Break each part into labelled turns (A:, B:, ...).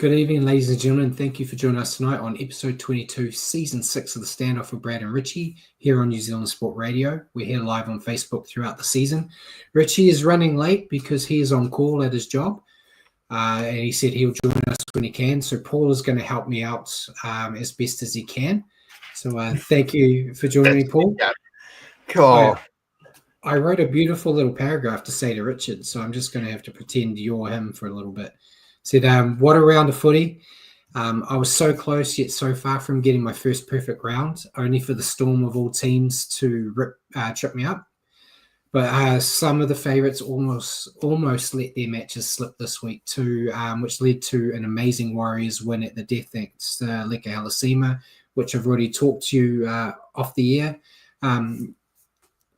A: Good evening, ladies and gentlemen. Thank you for joining us tonight on episode 22, season 6 of the Standoff with Brad and Richie here on New Zealand Sport Radio. We're here live on Facebook throughout the season. Richie is running late because he is on call at his job, and he said he'll join us when he can. So Paul is going to help me out as best as he can. So thank you for joining me, Paul.
B: Cool.
A: I wrote a beautiful little paragraph to say to Richard, so I'm just going to have to pretend you're him for a little bit. Said, what a round of footy. I was so close yet so far from getting my first perfect round, only for the Storm of all teams to trip me up. But some of the favourites almost let their matches slip this week too, which led to an amazing Warriors win at the death against E22 Halasima, which I've already talked to you off the air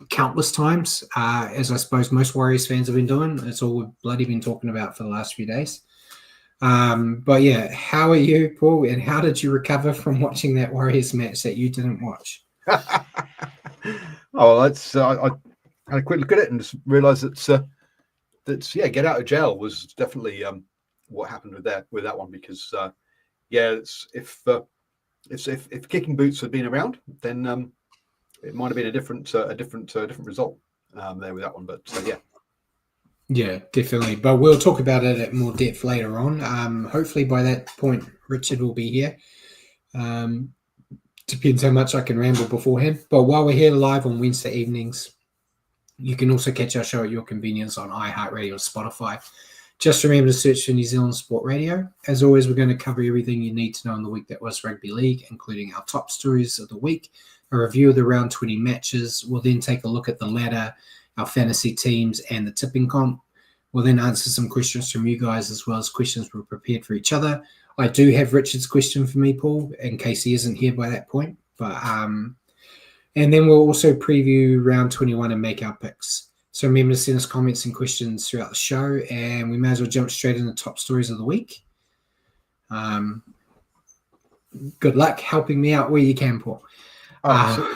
A: countless times, as I suppose most Warriors fans have been doing. It's all we've bloody been talking about for the last few days. But yeah, how are you, Paul? And how did you recover from watching that Warriors match that you didn't watch?
B: I had a quick look at it and just realised that get out of jail was definitely what happened with that one, because if kicking boots had been around, then it might have been a different result there with that one. But yeah.
A: Yeah, definitely. But we'll talk about it at more depth later on. Hopefully by that point, Richard will be here. Depends how much I can ramble beforehand. But while we're here live on Wednesday evenings, you can also catch our show at your convenience on iHeartRadio or Spotify. Just remember to search for New Zealand Sport Radio. As always, we're going to cover everything you need to know in the week that was rugby league, including our top stories of the week, a review of the round 20 matches. We'll then take a look at the ladder, our fantasy teams, and the tipping comp. We'll then answer some questions from you guys, as well as questions we've prepared for each other. I do have Richard's question for me, Paul, in case he isn't here by that point. But and then we'll also preview round 21 and make our picks. So remember to send us comments and questions throughout the show, and we may as well jump straight into the top stories of the week. Good luck helping me out where you can, Paul.
B: I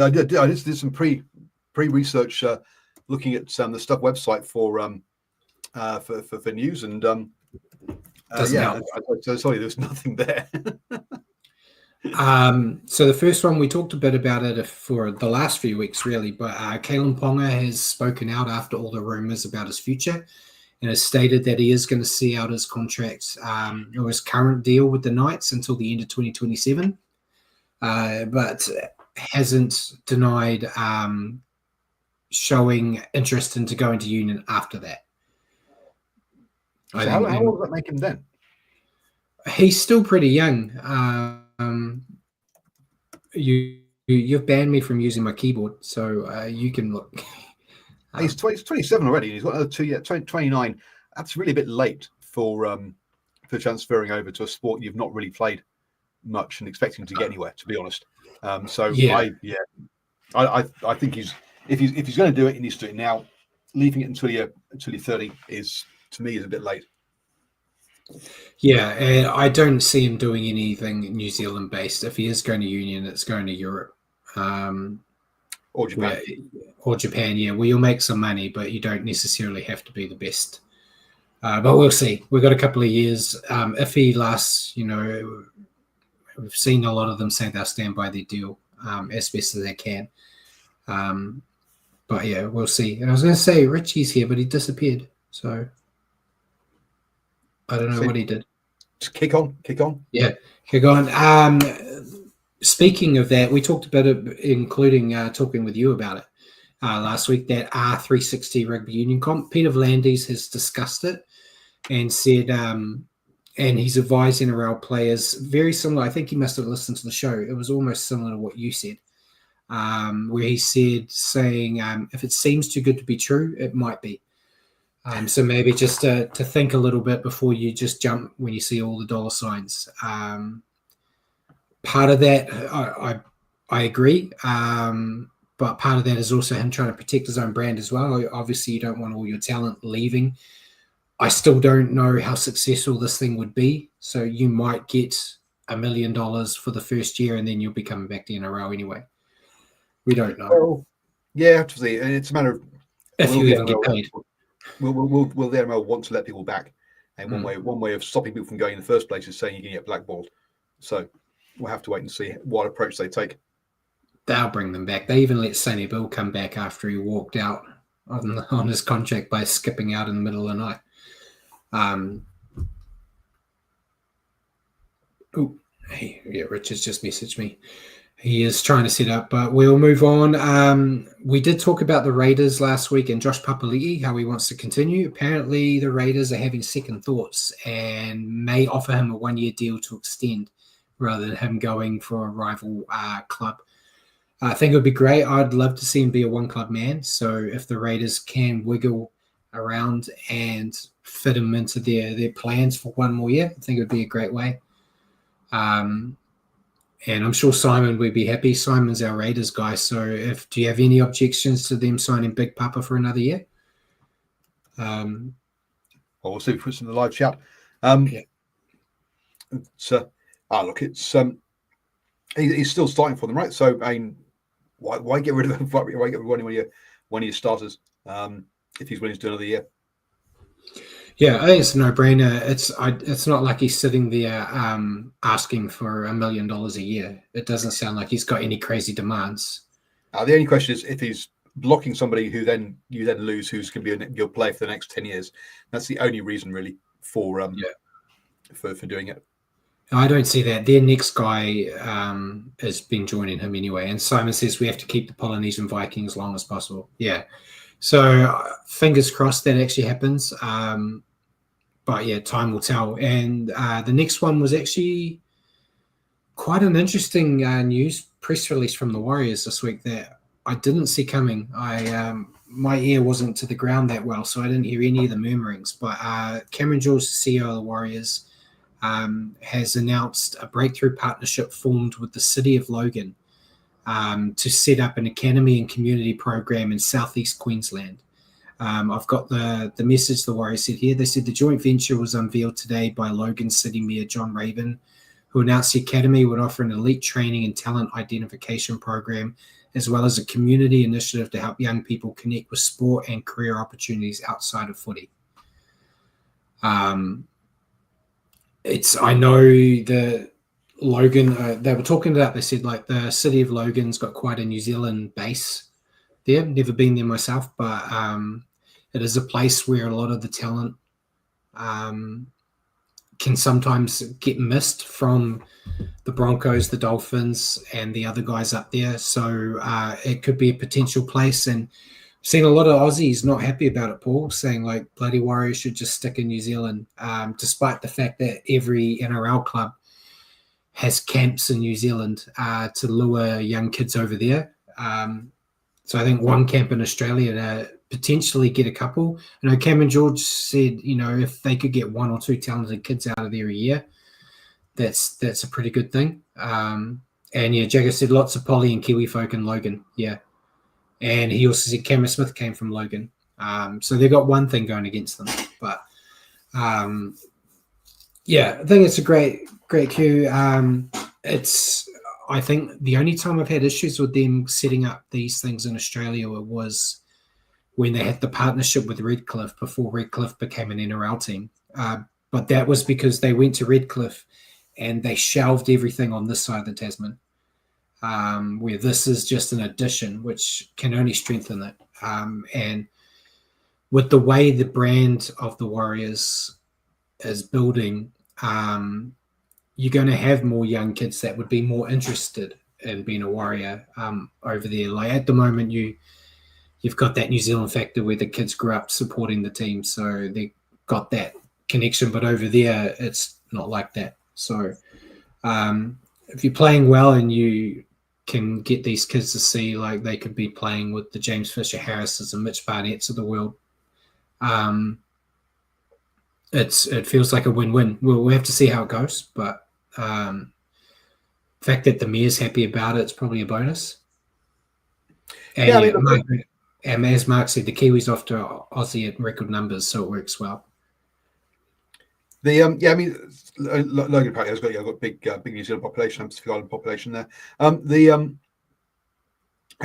B: did some pre-research looking at the Stuff website for news, and sorry, there's nothing there.
A: So the first one, we talked a bit about it for the last few weeks, really, but Kalen Ponga has spoken out after all the rumours about his future and has stated that he is going to see out his contract or his current deal with the Knights until the end of 2027, but hasn't denied showing interest into going to Union after that.
B: So how old does that make him then?
A: He's still pretty young. You've banned me from using my keyboard, so you can look.
B: He's 27 already. He's got another 2 years, 29. That's really a bit late for transferring over to a sport you've not really played much and expecting to get anywhere, to be honest. I think if he's going to do it, he needs to do it now. Leaving it until you're 30 is, to me, is a bit late.
A: Yeah, and I don't see him doing anything New Zealand based. If he is going to Union, it's going to Europe.
B: Or Japan.
A: Yeah, where you'll make some money, but you don't necessarily have to be the best. But we'll see. We've got a couple of years. If he lasts, we've seen a lot of them say they'll stand by their deal as best as they can. But yeah, we'll see. And I was going to say Richie's here, but he disappeared. So I don't know what he did.
B: Just kick on.
A: Yeah, kick on. Speaking of that, we talked about it, including talking with you about it last week, that R360 Rugby Union comp. Peter V'landys has discussed it and said, and he's advising NRL players very similar. I think he must have listened to the show. It was almost similar to what you said, where he saying, if it seems too good to be true, it might be. So maybe just to think a little bit before you just jump when you see all the dollar signs. Part of that, I agree. But part of that is also him trying to protect his own brand as well. Obviously, you don't want all your talent leaving. I still don't know how successful this thing would be. So you might get $1 million for the first year and then you'll be coming back to NRL anyway. We don't know.
B: Well, yeah, absolutely. And it's a matter of
A: if you even get paid.
B: Will the NRL want to let people back? And one way of stopping people from going in the first place is saying you can get blackballed. So we'll have to wait and see what approach they take.
A: They'll bring them back. They even let Sonny Bill come back after he walked out on his contract by skipping out in the middle of the night. Richard's just messaged me. He is trying to set up, but we'll move on. We did talk about the Raiders last week and Josh Papali'i, how he wants to continue. Apparently, the Raiders are having second thoughts and may offer him a one-year deal to extend rather than him going for a rival club. I think it would be great. I'd love to see him be a one-club man. So if the Raiders can wiggle around and fit him into their plans for one more year, I think it would be a great way. And I'm sure Simon would be happy. Simon's our Raiders guy. So do you have any objections to them signing Big Papa for another year?
B: Well, we'll see if it's in the live chat.
A: Yeah.
B: Look, it's he's still starting for them, right? So I mean, why get rid of him? Why get rid of one of your starters if he's willing to do another year?
A: Yeah, I think it's a no-brainer. It's not like he's sitting there asking for $1 million a year. It doesn't sound like he's got any crazy demands.
B: The only question is if he's blocking somebody who then you lose, who's going to be your player for the next 10 years. That's the only reason really for doing it.
A: I don't see that. Their next guy has been joining him anyway. And Simon says we have to keep the Polynesian Viking as long as possible. Yeah. So fingers crossed that actually happens. But yeah, time will tell. And the next one was actually quite an interesting news press release from the Warriors this week that I didn't see coming. My ear wasn't to the ground that well, so I didn't hear any of the murmurings. But Cameron George, the CEO of the Warriors, has announced a breakthrough partnership formed with the City of Logan to set up an academy and community program in southeast Queensland. I've got the message the Warriors said here. They said the joint venture was unveiled today by Logan City Mayor John Raven, who announced the academy would offer an elite training and talent identification program, as well as a community initiative to help young people connect with sport and career opportunities outside of footy. I know the Logan, they were talking about, they said like the city of Logan's got quite a New Zealand base there. Never been there myself, but it is a place where a lot of the talent can sometimes get missed from the Broncos, the Dolphins, and the other guys up there. So it could be a potential place. And I've seen a lot of Aussies not happy about it, Paul, saying like bloody Warriors should just stick in New Zealand, despite the fact that every NRL club has camps in New Zealand to lure young kids over there. So I think one camp in Australia to potentially get a couple. I know Cameron George said, if they could get one or two talented kids out of there a year, that's a pretty good thing. And yeah, Jagger said lots of Poly and Kiwi folk in Logan. Yeah. And he also said Cameron Smith came from Logan. So they've got one thing going against them. But yeah, I think it's a great cue. I think the only time I've had issues with them setting up these things in Australia was when they had the partnership with Redcliffe before Redcliffe became an NRL team. But that was because they went to Redcliffe and they shelved everything on this side of the Tasman, where this is just an addition, which can only strengthen it. And with the way the brand of the Warriors is building, you're going to have more young kids that would be more interested in being a Warrior over there. Like at the moment, you've got that New Zealand factor where the kids grew up supporting the team, so they got that connection. But over there, it's not like that. So if you're playing well and you can get these kids to see like they could be playing with the James Fisher Harrises and Mitch Barnetts of the world, it feels like a win-win. We'll have to see how it goes, but the fact that the mayor's happy about it's probably a bonus. And and as Mark said, the Kiwis off to Aussie at record numbers, so it works well.
B: Logan apparently has got a big New Zealand population, Pacific Island population there. I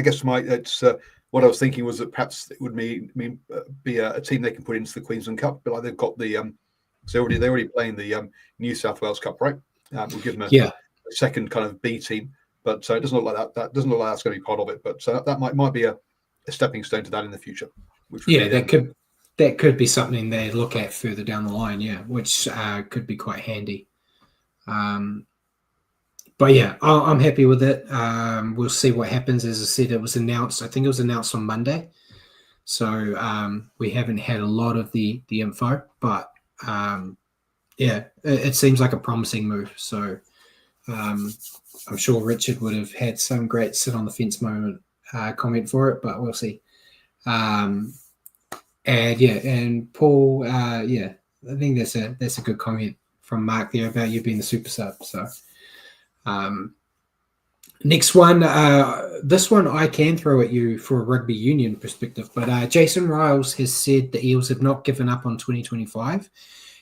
B: guess what I was thinking was that perhaps it would be a team they can put into the Queensland Cup, but like they've got the So they're already playing the New South Wales Cup, right? We'll give them
A: Yeah,
B: a second kind of B team, but it doesn't look like that. That doesn't look like that's going to be part of it. But that might be a stepping stone to that in the future, which would
A: yeah,
B: be
A: that could be something they look at further down the line. Yeah, which could be quite handy. But yeah, I'm happy with it. We'll see what happens. As I said, it was announced. I think it was announced on Monday, so we haven't had a lot of the info. But yeah, it seems like a promising move. So I'm sure Richard would have had some great sit on the fence moment comment for it, but we'll see. And yeah, and Paul, yeah, I think that's a good comment from Mark there about you being the super sub. So next one, this one I can throw at you for a rugby union perspective, but Jason Riles has said the Eels have not given up on 2025.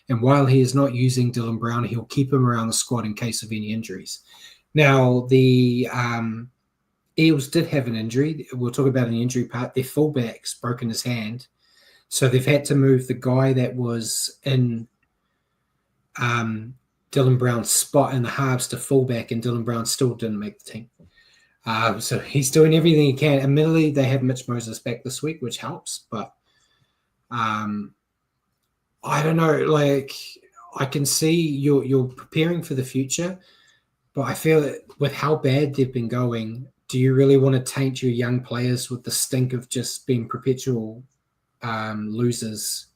A: And while he is not using Dylan Brown, he'll keep him around the squad in case of any injuries. Now, the Eels did have an injury. We'll talk about an injury part. Their fullback's broken his hand. So they've had to move the guy that was in Dylan Brown's spot in the halves to fullback, and Dylan Brown still didn't make the team. So he's doing everything he can. Admittedly, they have Mitch Moses back this week, which helps. But I don't know. Like, I can see you're preparing for the future, but I feel that with how bad they've been going, do you really want to taint your young players with the stink of just being perpetual losers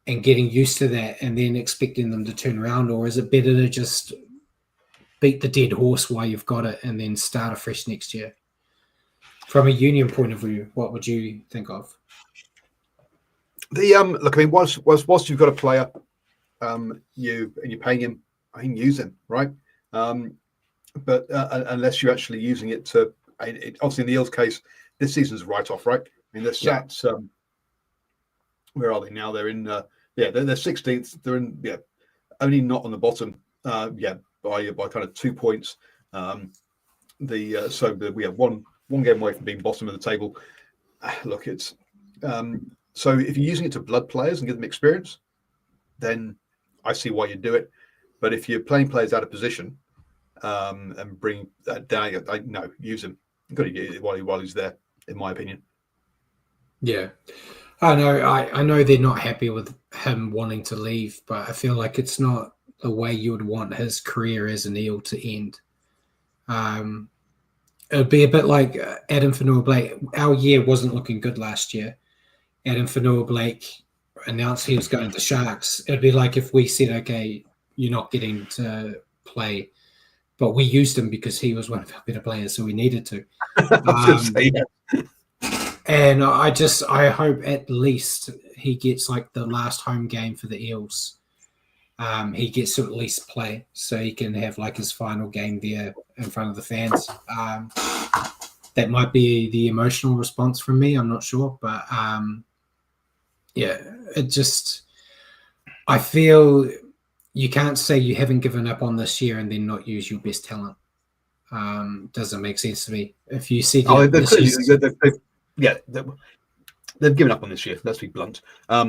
A: and getting used to that and then expecting them to turn around? Or is it better to just beat the dead horse while you've got it and then start afresh next year? From a union point of view, what would you think of?
B: Look, I mean, whilst you've got a player, you're paying him, I think use him, right? But unless you're actually using it to, obviously in the Eels case, this season's write-off, right? I mean, they're sat, where are they now? They're in, they're 16th. They're in, only not on the bottom, by kind of 2 points. We have one game away from being bottom of the table. Look, it's so if you're using it to blood players and give them experience, then I see why you do it. But if you're playing players out of position and bring that down, no, use him. You've got to use it while he's there, in my opinion.
A: Yeah. I know they're not happy with him wanting to leave, but I feel like it's not the way you would want his career as an Eel to end. It would be a bit like Adam Fanua-Blake. Our year wasn't looking good last year. Adam Fanua-Blake announced he was going to Sharks. It would be like if we said, okay, you're not getting to play, but we used him because he was one of our better players, so we needed to. And I hope at least he gets like the last home game for the Eels. He gets to at least play so he can have like his final game there in front of the fans. That might be the emotional response from me. I'm not sure, but I feel you can't say you haven't given up on this year and then not use your best talent. Doesn't make sense to me. If you said,
B: they've given up on this year. Let's be blunt. But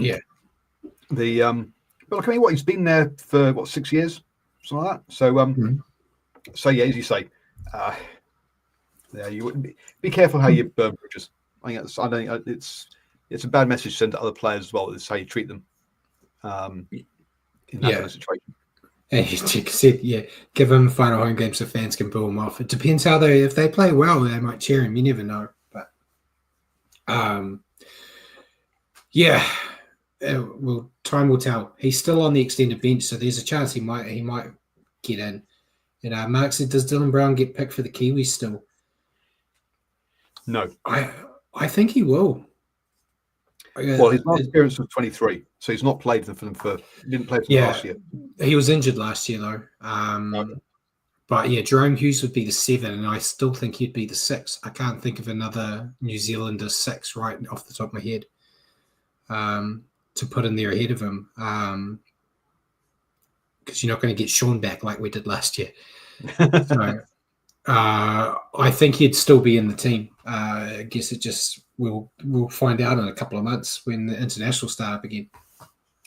B: look, I mean, he's been there for 6 years, something like that. So, so yeah, as you say, you wouldn't be careful how you burn bridges. I think it's a bad message to send to other players as well. It's how you treat them in that kind of situation.
A: And you said, give them final home games so fans can boo them off. It depends if they play well, they might cheer him. You never know. But well, time will tell. He's still on the extended bench, so there's a chance he might get in. And Mark said, does Dylan Brown get picked for the Kiwis still?
B: No.
A: I think he will.
B: Well, his last appearance was 23, so he's not played for them didn't play for them last year.
A: He was injured last year though. But yeah, Jerome Hughes would be the 7, and I still think he'd be the 6. I can't think of another New Zealander 6 right off the top of my head to put in there ahead of him. Because you're not going to get Sean back like we did last year. So I think he'd still be in the team. I guess it just we'll find out in a couple of months when the international start up again.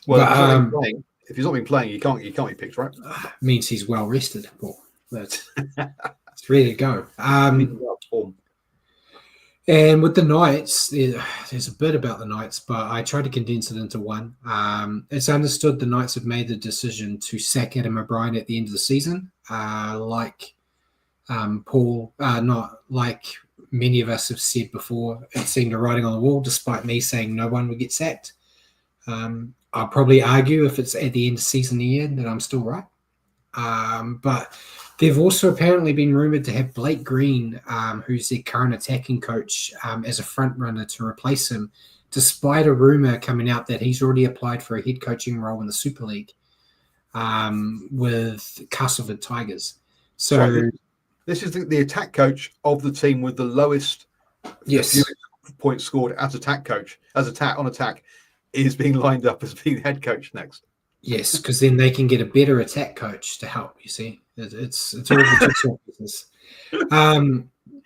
B: Well, if he's not been playing, he can't be picked, right?
A: Means he's well rested. Well, it's ready to go. And with the Knights, there's a bit about the Knights, but I tried to condense it into one. It's understood the Knights have made the decision to sack Adam O'Brien at the end of the season, like Paul, not like many of us have said before. It seemed a writing on the wall, despite me saying no one would get sacked. I'll probably argue if it's at the end of season year that I'm still right. But they've also apparently been rumoured to have Blake Green, who's their current attacking coach, as a front runner to replace him, despite a rumour coming out that he's already applied for a head coaching role in the Super League with Castleford Tigers. So
B: this is the attack coach of the team with the lowest points scored as attack coach, on attack, is being lined up as being head coach next.
A: Yes, because then they can get a better attack coach to help. You see, it's all the business.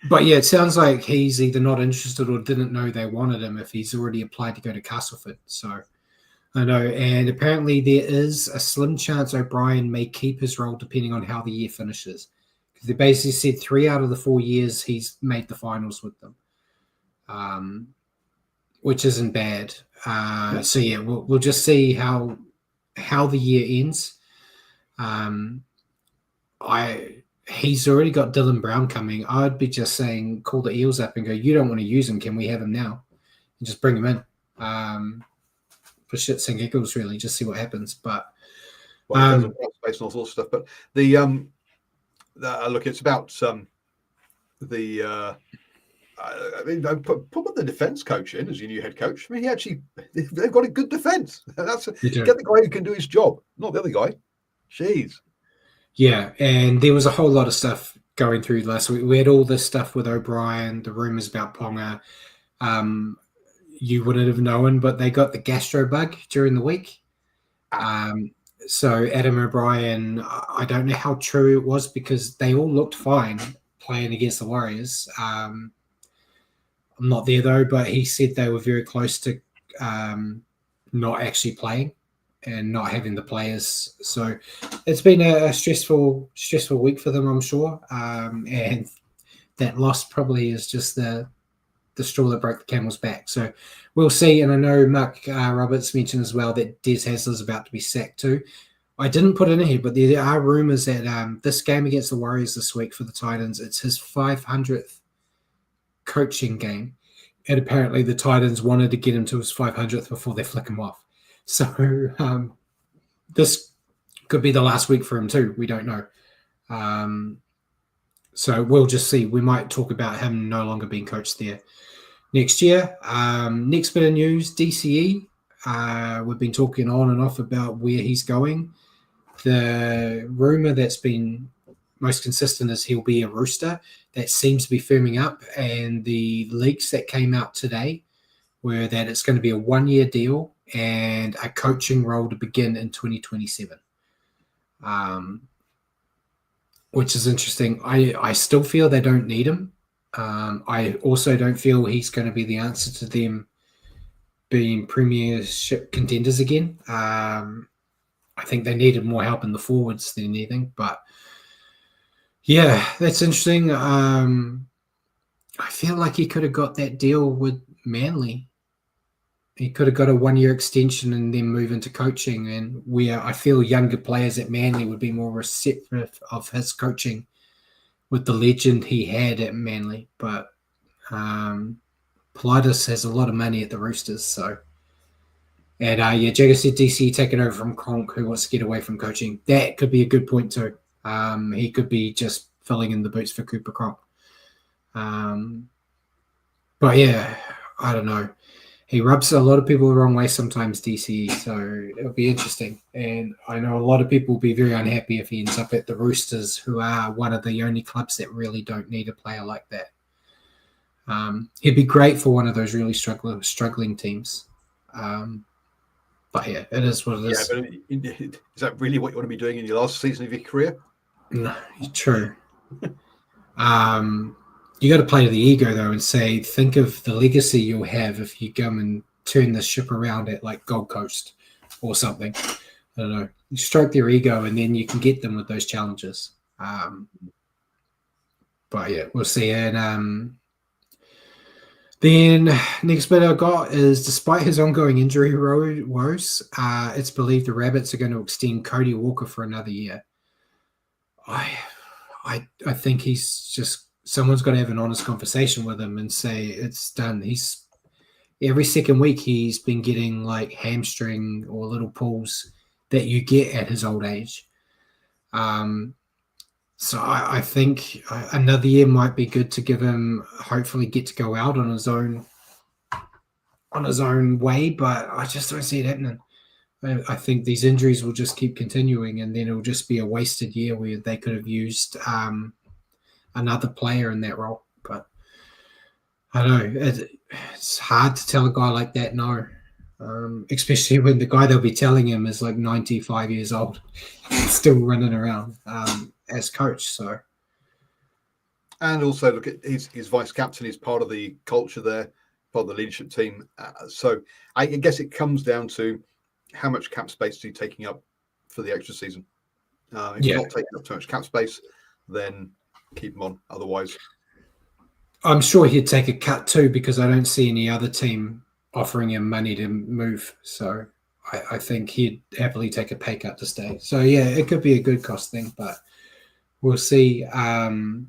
A: But yeah, it sounds like he's either not interested or didn't know they wanted him if he's already applied to go to Castleford. So I know, and apparently there is a slim chance O'Brien may keep his role depending on how the year finishes. Because they basically said 3 out of the 4 years he's made the finals with them, which isn't bad. So yeah, we'll just see how the year ends. He's already got Dylan Brown coming. I'd be just saying, call the Eels up and go, you don't want to use him. Can we have him now? And just bring him in for shits and giggles, really, just see what happens. But
B: space and all sorts of stuff. But look, it's about I mean, put the defense coach in as your new head coach. I mean, they've got a good defense. Get the guy who can do his job, not the other guy. Jeez.
A: Yeah, and there was a whole lot of stuff going through last week. We had all this stuff with O'Brien, the rumors about Ponga. You wouldn't have known, but they got the gastro bug during the week. So Adam O'Brien, I don't know how true it was because they all looked fine playing against the Warriors. I'm not there though, but he said they were very close to not actually playing and not having the players. So it's been a stressful week for them, I'm sure. And that loss probably is just the straw that broke the camel's back. So we'll see. And I know Mark Roberts mentioned as well that Des Hasler's about to be sacked too. I didn't put it in here, but there are rumors that this game against the Warriors this week for the Titans, it's his 500th coaching game. And apparently the Titans wanted to get him to his 500th before they flick him off. So this could be the last week for him too. We don't know. So we'll just see. We might talk about him no longer being coached there next year. Next bit of news, DCE. We've been talking on and off about where he's going. The rumor that's been most consistent is he'll be a Rooster. That seems to be firming up. And the leaks that came out today were that it's going to be a 1-year deal and a coaching role to begin in 2027. Which is interesting. I still feel they don't need him. I also don't feel he's going to be the answer to them being premiership contenders again. I think they needed more help in the forwards than anything. But yeah, that's interesting. I feel like he could have got that deal with Manly. He could have got a 1-year extension and then move into coaching, and where I feel younger players at Manly would be more receptive of his coaching with the legend he had at Manly. But Politis has a lot of money at the Roosters, so. And Jagger said DC taking over from Cronk, who wants to get away from coaching. That could be a good point too. He could be just filling in the boots for Cooper Cronk. But yeah, I don't know. He rubs a lot of people the wrong way sometimes, DCE, so it'll be interesting. And I know a lot of people will be very unhappy if he ends up at the Roosters, who are one of the only clubs that really don't need a player like that. He'd be great for one of those really struggling teams. But yeah, it is what it is.
B: Yeah, but is that really what you want to be doing in your last season of your career?
A: No, true. You got to play to the ego, though, and say, think of the legacy you'll have if you come and turn the ship around at like Gold Coast or something. I don't know, you stroke their ego, and then you can get them with those challenges. But yeah, we'll see. And then next bit I got is, despite his ongoing injury woes, it's believed the Rabbits are going to extend Cody Walker for another year. I think he's just, someone's got to have an honest conversation with him and say it's done. He's every second week he's been getting like hamstring or little pulls that you get at his old age. So I think another year might be good to give him, hopefully get to go out on his own way, but I just don't see it happening. I think these injuries will just keep continuing, and then it'll just be a wasted year where they could have used another player in that role. But I don't know, it's hard to tell a guy like that no, especially when the guy they'll be telling him is like 95 years old, still running around as coach. So,
B: and also look at his vice captain is part of the culture there, part of the leadership team. So I guess it comes down to how much cap space is he taking up for the extra season. If you're not taking up too much cap space, then keep him on. Otherwise,
A: I'm sure he'd take a cut too, because I don't see any other team offering him money to move. So I think he'd happily take a pay cut to stay. So yeah, it could be a good cost thing, but we'll see. And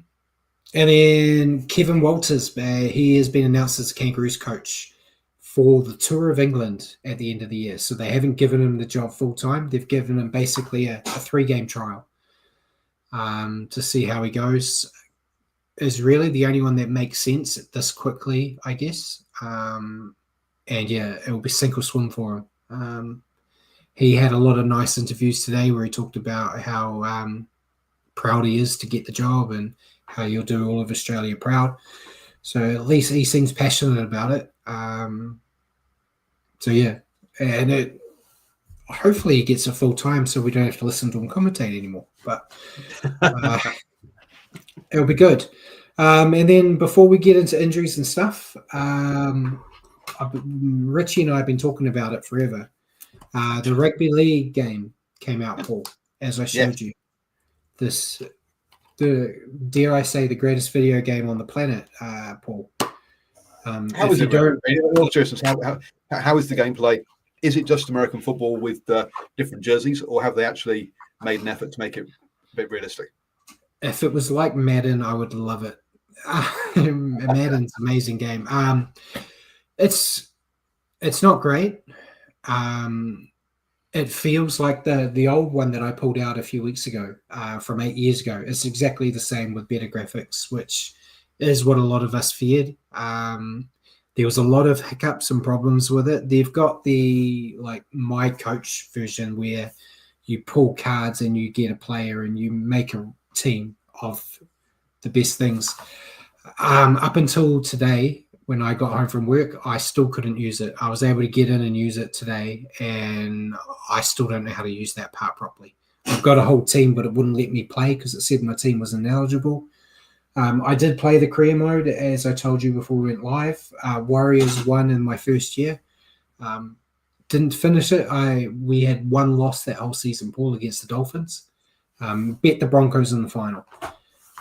A: then Kevin Walters, he has been announced as Kangaroos coach for the Tour of England at the end of the year. So they haven't given him the job full time. They've given him basically a 3-game trial to see how he goes. Is really the only one that makes sense this quickly, I guess. And yeah, it will be sink or swim for him. He had a lot of nice interviews today where he talked about how proud he is to get the job and how you'll do all of Australia proud. So at least he seems passionate about it. So yeah, and hopefully he gets a full time so we don't have to listen to him commentate anymore. But it'll be good. And then before we get into injuries and stuff, Richie and I have been talking about it forever. The rugby league game came out, Paul, as I showed you. Dare I say, the greatest video game on the planet, Paul.
B: How is it? How is the gameplay? Is it just American football with different jerseys, or have they actually made an effort to make it a bit realistic?
A: If it was like Madden, I would love it. Madden's an amazing game. It's not great. It feels like the old one that I pulled out a few weeks ago, from 8 years ago. It's exactly the same with better graphics, which is what a lot of us feared. There was a lot of hiccups and problems with it. They've got the like My Coach version where you pull cards and you get a player and you make a team of the best things. Up until today, when I got home from work, I still couldn't use it. I was able to get in and use it today, and I still don't know how to use that part properly. I've got a whole team, but it wouldn't let me play because it said my team was ineligible. I did play the career mode, as I told you before we went live. Warriors won in my first year. Didn't finish it. We had one loss that whole season, Paul, against the Dolphins. Bet the Broncos in the final.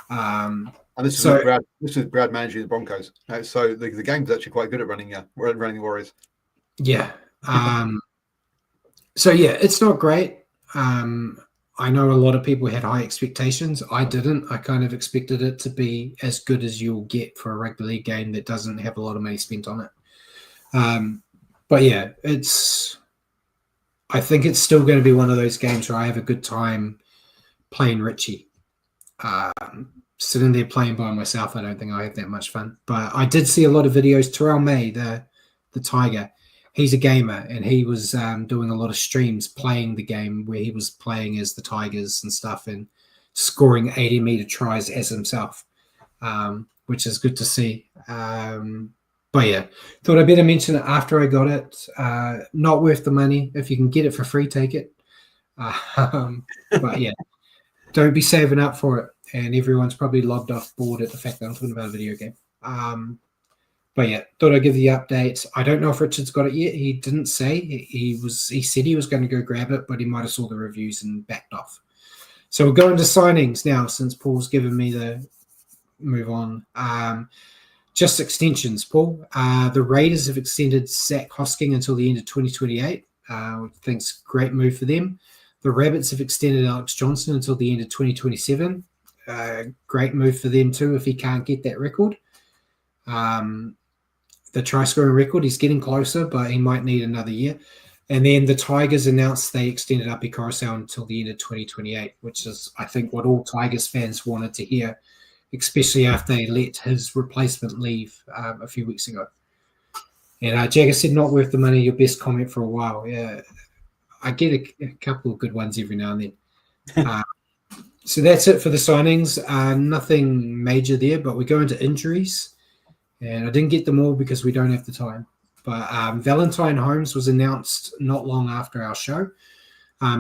B: And this is Brad managing the Broncos. So the game's actually quite good at running the Warriors.
A: Yeah. So yeah, it's not great. I know a lot of people had high expectations. I didn't. I kind of expected it to be as good as you'll get for a rugby league game that doesn't have a lot of money spent on it. But yeah, I think it's still going to be one of those games where I have a good time playing Richie. Sitting there playing by myself, I don't think I have that much fun. But I did see a lot of videos. Terrell May, the Tiger, he's a gamer, and he was doing a lot of streams playing the game where he was playing as the Tigers and stuff and scoring 80-meter tries as himself, which is good to see. But yeah, thought I'd better mention it after I got it. Not worth the money. If you can get it for free, take it. But yeah, don't be saving up for it. And everyone's probably logged off bored at the fact that I'm talking about a video game. But yeah, thought I'd give you the update. I don't know if Richard's got it yet. He didn't say. He said he was going to go grab it, but he might have saw the reviews and backed off. So we'll go into signings now, since Paul's given me the move on. Just extensions, Paul. The Raiders have extended Zach Hosking until the end of 2028. Thinks great move for them. The Rabbits have extended Alex Johnson until the end of 2027. Great move for them too if he can't get that record. The try-scoring record, he's getting closer, but he might need another year. And then the Tigers announced they extended Api Coruscant until the end of 2028, which is, I think, what all Tigers fans wanted to hear, especially after they let his replacement leave a few weeks ago. And Jagger said, not worth the money, your best comment for a while. Yeah, I get a couple of good ones every now and then. So that's it for the signings. Nothing major there, but we go into injuries. And I didn't get them all because we don't have the time. But Valentine Holmes was announced not long after our show.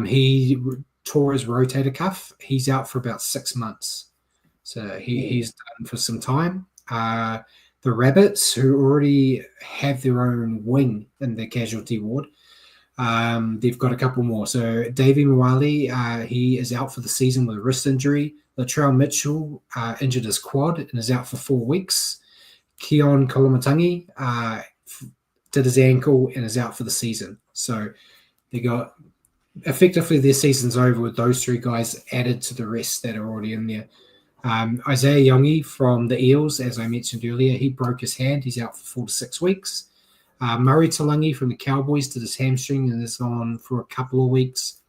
A: He tore his rotator cuff. He's out for about 6 months. So he's done for some time. The Rabbits, who already have their own wing in the casualty ward, they've got a couple more. So Davey Mwali, he is out for the season with a wrist injury. Latrell Mitchell injured his quad and is out for 4 weeks. Keon Kolomatangi did his ankle and is out for the season. So they got effectively their season's over with those 3 guys added to the rest that are already in there. Isaiah Youngie from the Eels, as I mentioned earlier, he broke his hand. He's out for 4 to 6 weeks. Murray Talangi from the Cowboys did his hamstring and is on for a couple of weeks.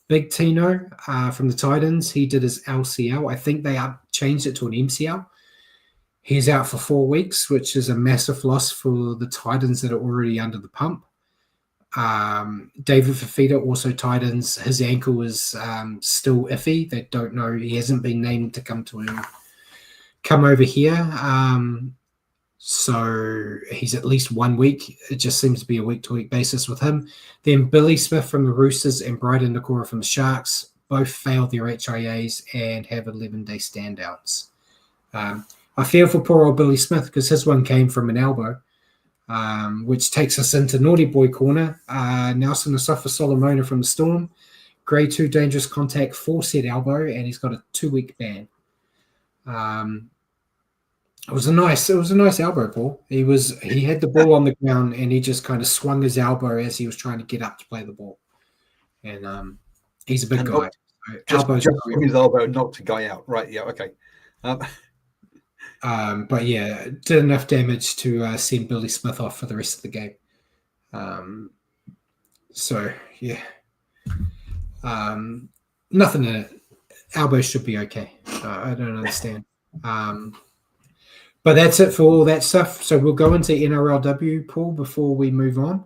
A: Big Tino from the Titans, he did his LCL. I think they changed it to an MCL. He's out for 4 weeks, which is a massive loss for the Titans that are already under the pump. David Fafita, also Titans, his ankle is still iffy. They don't know. He hasn't been named to come over here. So he's at least 1 week. It just seems to be a week-to-week basis with him. Then Billy Smith from the Roosters and Bryden Nakora from the Sharks both failed their HIAs and have 11-day standouts. I feel for poor old Billy Smith because his one came from an elbow, which takes us into Naughty Boy Corner. Nelson Asafa Solomona from the Storm, grade 2 dangerous contact, 4 set elbow, and he's got a 2-week ban. It was a nice elbow, Paul. He had the ball on the ground and he just kind of swung his elbow as he was trying to get up to play the ball. And he's a big guy.
B: Just his elbow knocked a guy out. Right, yeah, okay.
A: But yeah, did enough damage to send Billy Smith off for the rest of the game. So yeah, nothing in it. Elbow should be okay. I don't understand. But that's it for all that stuff. So we'll go into NRLW, Paul, before we move on.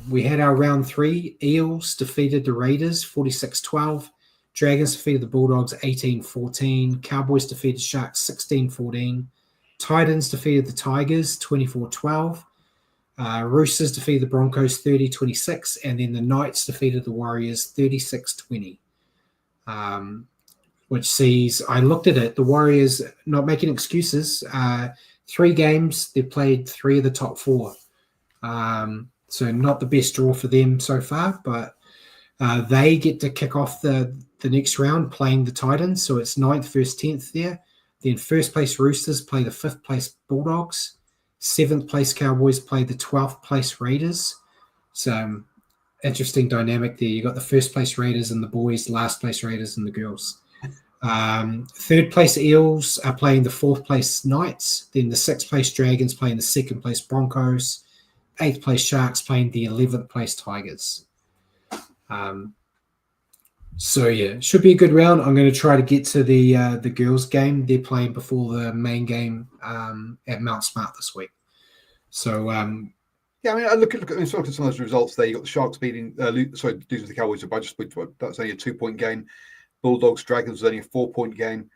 A: We had our round 3. Eels defeated the Raiders 46-12. Dragons defeated the Bulldogs 18-14. Cowboys defeated Sharks 16-14. Titans defeated the Tigers 24-12. Roosters defeated the Broncos 30-26. And then the Knights defeated the Warriors 36-20. Which sees, I looked at it, the Warriors not making excuses. 3 games, they've played 3 of the top 4. So not the best draw for them so far, but they get to kick off the next round playing the Titans. So it's 9th versus 10th there. Then first place Roosters play the 5th place Bulldogs. 7th place Cowboys play the 12th place Raiders. So interesting dynamic there. You got the first place Raiders and the boys, last place Raiders and the girls. 3rd place Eels are playing the 4th place Knights. Then the 6th place Dragons playing the 2nd place Broncos. 8th place Sharks playing the 11th place Tigers. So yeah, should be a good round. I'm going to try to get to the girls game. They're playing before the main game at Mount Smart this week. So
B: yeah, I mean, I look at some of those results there. You got the Sharks beating, losing to the Cowboys by just that's only a 2-point game. Bulldogs Dragons was only a 4-point game,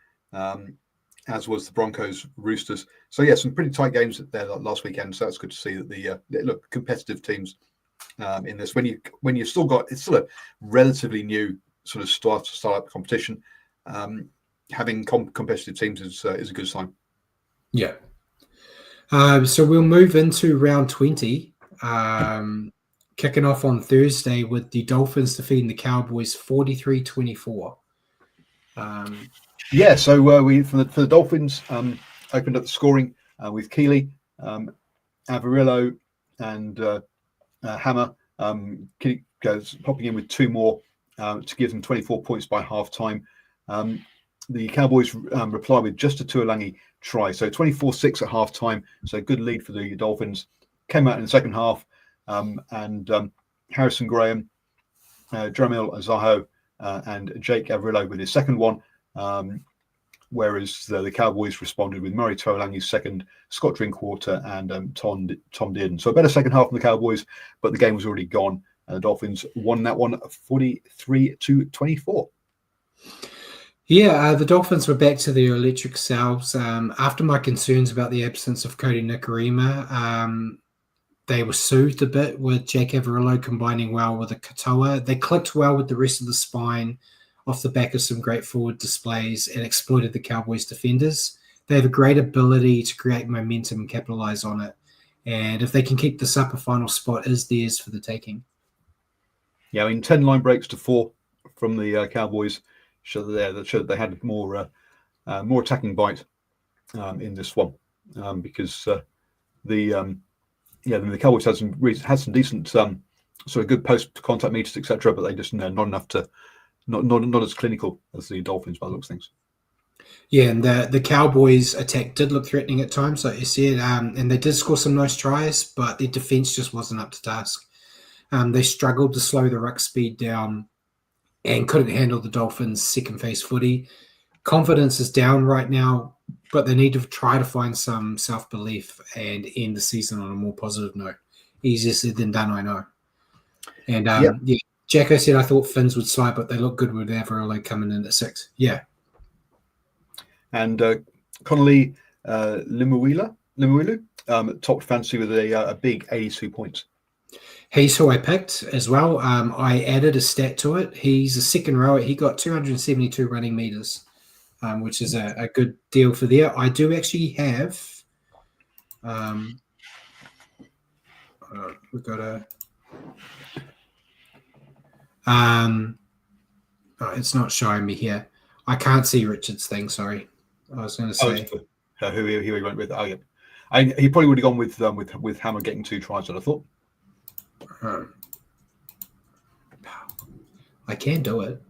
B: as was the Broncos Roosters. So yeah, some pretty tight games there last weekend. So that's good to see that the competitive teams in this. When you've still got, it's still a relatively new sort of start-up competition. Having competitive teams is a good sign.
A: Yeah. So we'll move into round 20, kicking off on Thursday with the Dolphins defeating the Cowboys 43-24.
B: Yeah, so we for the Dolphins opened up the scoring with Keeley, Avarillo, and Hammer. Keeley goes popping in with two more to give them 24 points by half time. The Cowboys reply with just a Tuolangi try, so 24-6 at half time. So good lead for the Dolphins. Came out in the second half, and Harrison Graham, Dramil Azaho, and Jake Avarillo with his second one. Whereas the Cowboys responded with Murray Tuolangi's second, Scott Drinkwater, and Tom Dearden. So a better second half from the Cowboys, but the game was already gone. And the Dolphins won that one 43-24.
A: Yeah, the Dolphins were back to their electric selves. After my concerns about the absence of Cody Nikarima, they were soothed a bit with Jake Avarillo combining well with a Katoa. They clicked well with the rest of the spine off the back of some great forward displays and exploited the Cowboys defenders. They have a great ability to create momentum and capitalize on it. And if they can keep this up, a final spot is theirs for the taking.
B: Yeah, I mean, 10 line breaks to 4 from the Cowboys showed that they had more attacking bite in this one because the Cowboys had some decent sort of good post contact meters, etc., but they just not enough to not as clinical as the Dolphins by the looks of things.
A: Yeah, and the Cowboys' attack did look threatening at times, like you said, and they did score some nice tries, but their defense just wasn't up to task. They struggled to slow the ruck speed down and couldn't handle the Dolphins' second phase footy. Confidence is down right now, but they need to try to find some self-belief and end the season on a more positive note. Easier said than done, I know. And yeah, Jacko said I thought Finns would slide, but they look good with Avarillo coming in at 6. Yeah.
B: And Connolly Limuilu topped fancy with a big 82 points.
A: He's who I picked as well. I added a stat to it. He's a second rower. He got 272 running meters, which is a good deal for there. I do actually have we've got a it's not showing me here. I can't see Richard's thing, sorry. I was going to say
B: who he went with. Oh, yeah. He probably would have gone with Hammer getting 2 tries, I thought.
A: I can do it.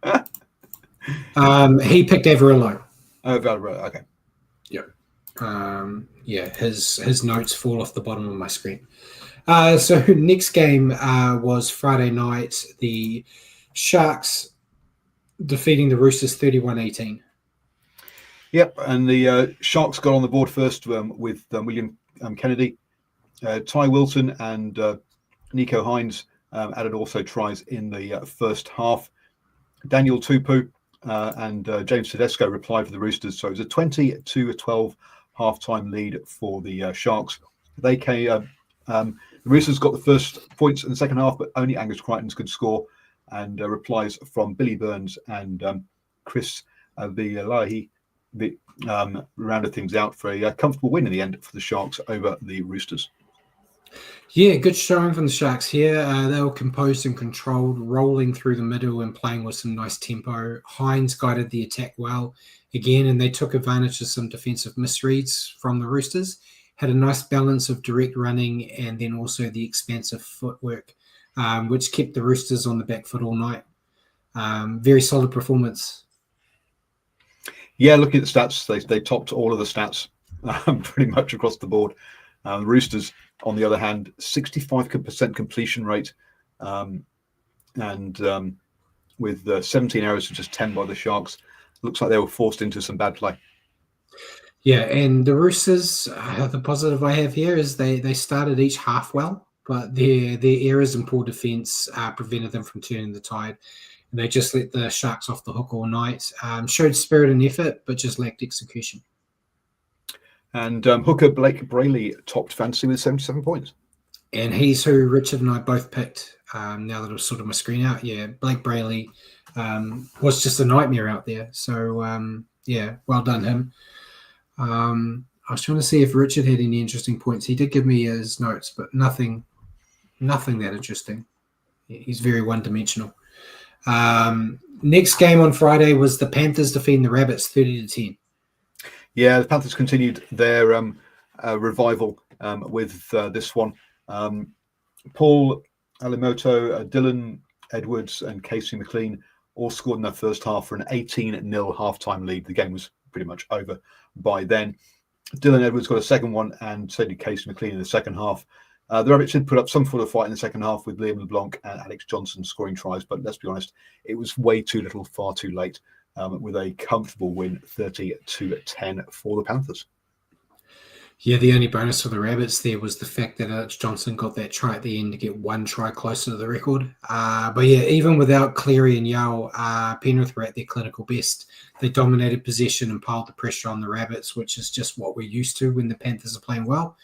A: He picked Avarillo.
B: Oh, Avarillo, okay.
A: Yeah. His notes fall off the bottom of my screen. So next game was Friday night. The Sharks defeating the Roosters 31-18.
B: Yep, and the Sharks got on the board first with William Kennedy, Ty Wilson, and Nico Hines added also tries in the first half. Daniel Tupu and James Tedesco replied for the Roosters, so it was a 20-12 halftime lead for the Sharks. They came. The Roosters got the first points in the second half, but only Angus Crichton could score. And replies from Billy Burns and Chris Vialahi rounded things out for a comfortable win in the end for the Sharks over the Roosters.
A: Yeah, good showing from the Sharks here. They were composed and controlled, rolling through the middle and playing with some nice tempo. Hines guided the attack well again, and they took advantage of some defensive misreads from the Roosters. Had a nice balance of direct running and then also the expansive footwork, which kept the Roosters on the back foot all night. Very solid performance.
B: Yeah, looking at the stats, they topped all of the stats pretty much across the board. The Roosters, on the other hand, 65% completion rate, and with 17 errors to just 10 by the Sharks. Looks like they were forced into some bad play.
A: Yeah, and the Roosters, the positive I have here is they started each half well, but their errors and poor defence prevented them from turning the tide. And they just let the Sharks off the hook all night. Showed spirit and effort, but just lacked execution.
B: And hooker Blake Brayley topped fantasy with 77 points.
A: And he's who Richard and I both picked. Now that I've sorted my screen out, yeah, Blake Brayley was just a nightmare out there. So, yeah, well done him. I was trying to see if Richard had any interesting points. He did give me his notes, but nothing that interesting. He's very one-dimensional. Next game on Friday was the Panthers defeating the Rabbits 30-10.
B: Yeah, the Panthers continued their revival with this one. Paul Alimoto, Dylan Edwards, and Casey McLean all scored in their first half for an 18-0 halftime lead. The game was pretty much over by then. Dylan Edwards got a second one, and so did Casey McLean in the second half. The Rabbits did put up some sort of fight in the second half with Liam LeBlanc and Alex Johnson scoring tries, but let's be honest, it was way too little, far too late, with a comfortable win 30-10 for the Panthers.
A: Yeah, the only bonus for the Rabbits there was the fact that Alex Johnson got that try at the end to get one try closer to the record. But yeah, even without Cleary and Yao, Penrith were at their clinical best. They dominated possession and piled the pressure on the Rabbits, which is just what we're used to when the Panthers are playing well.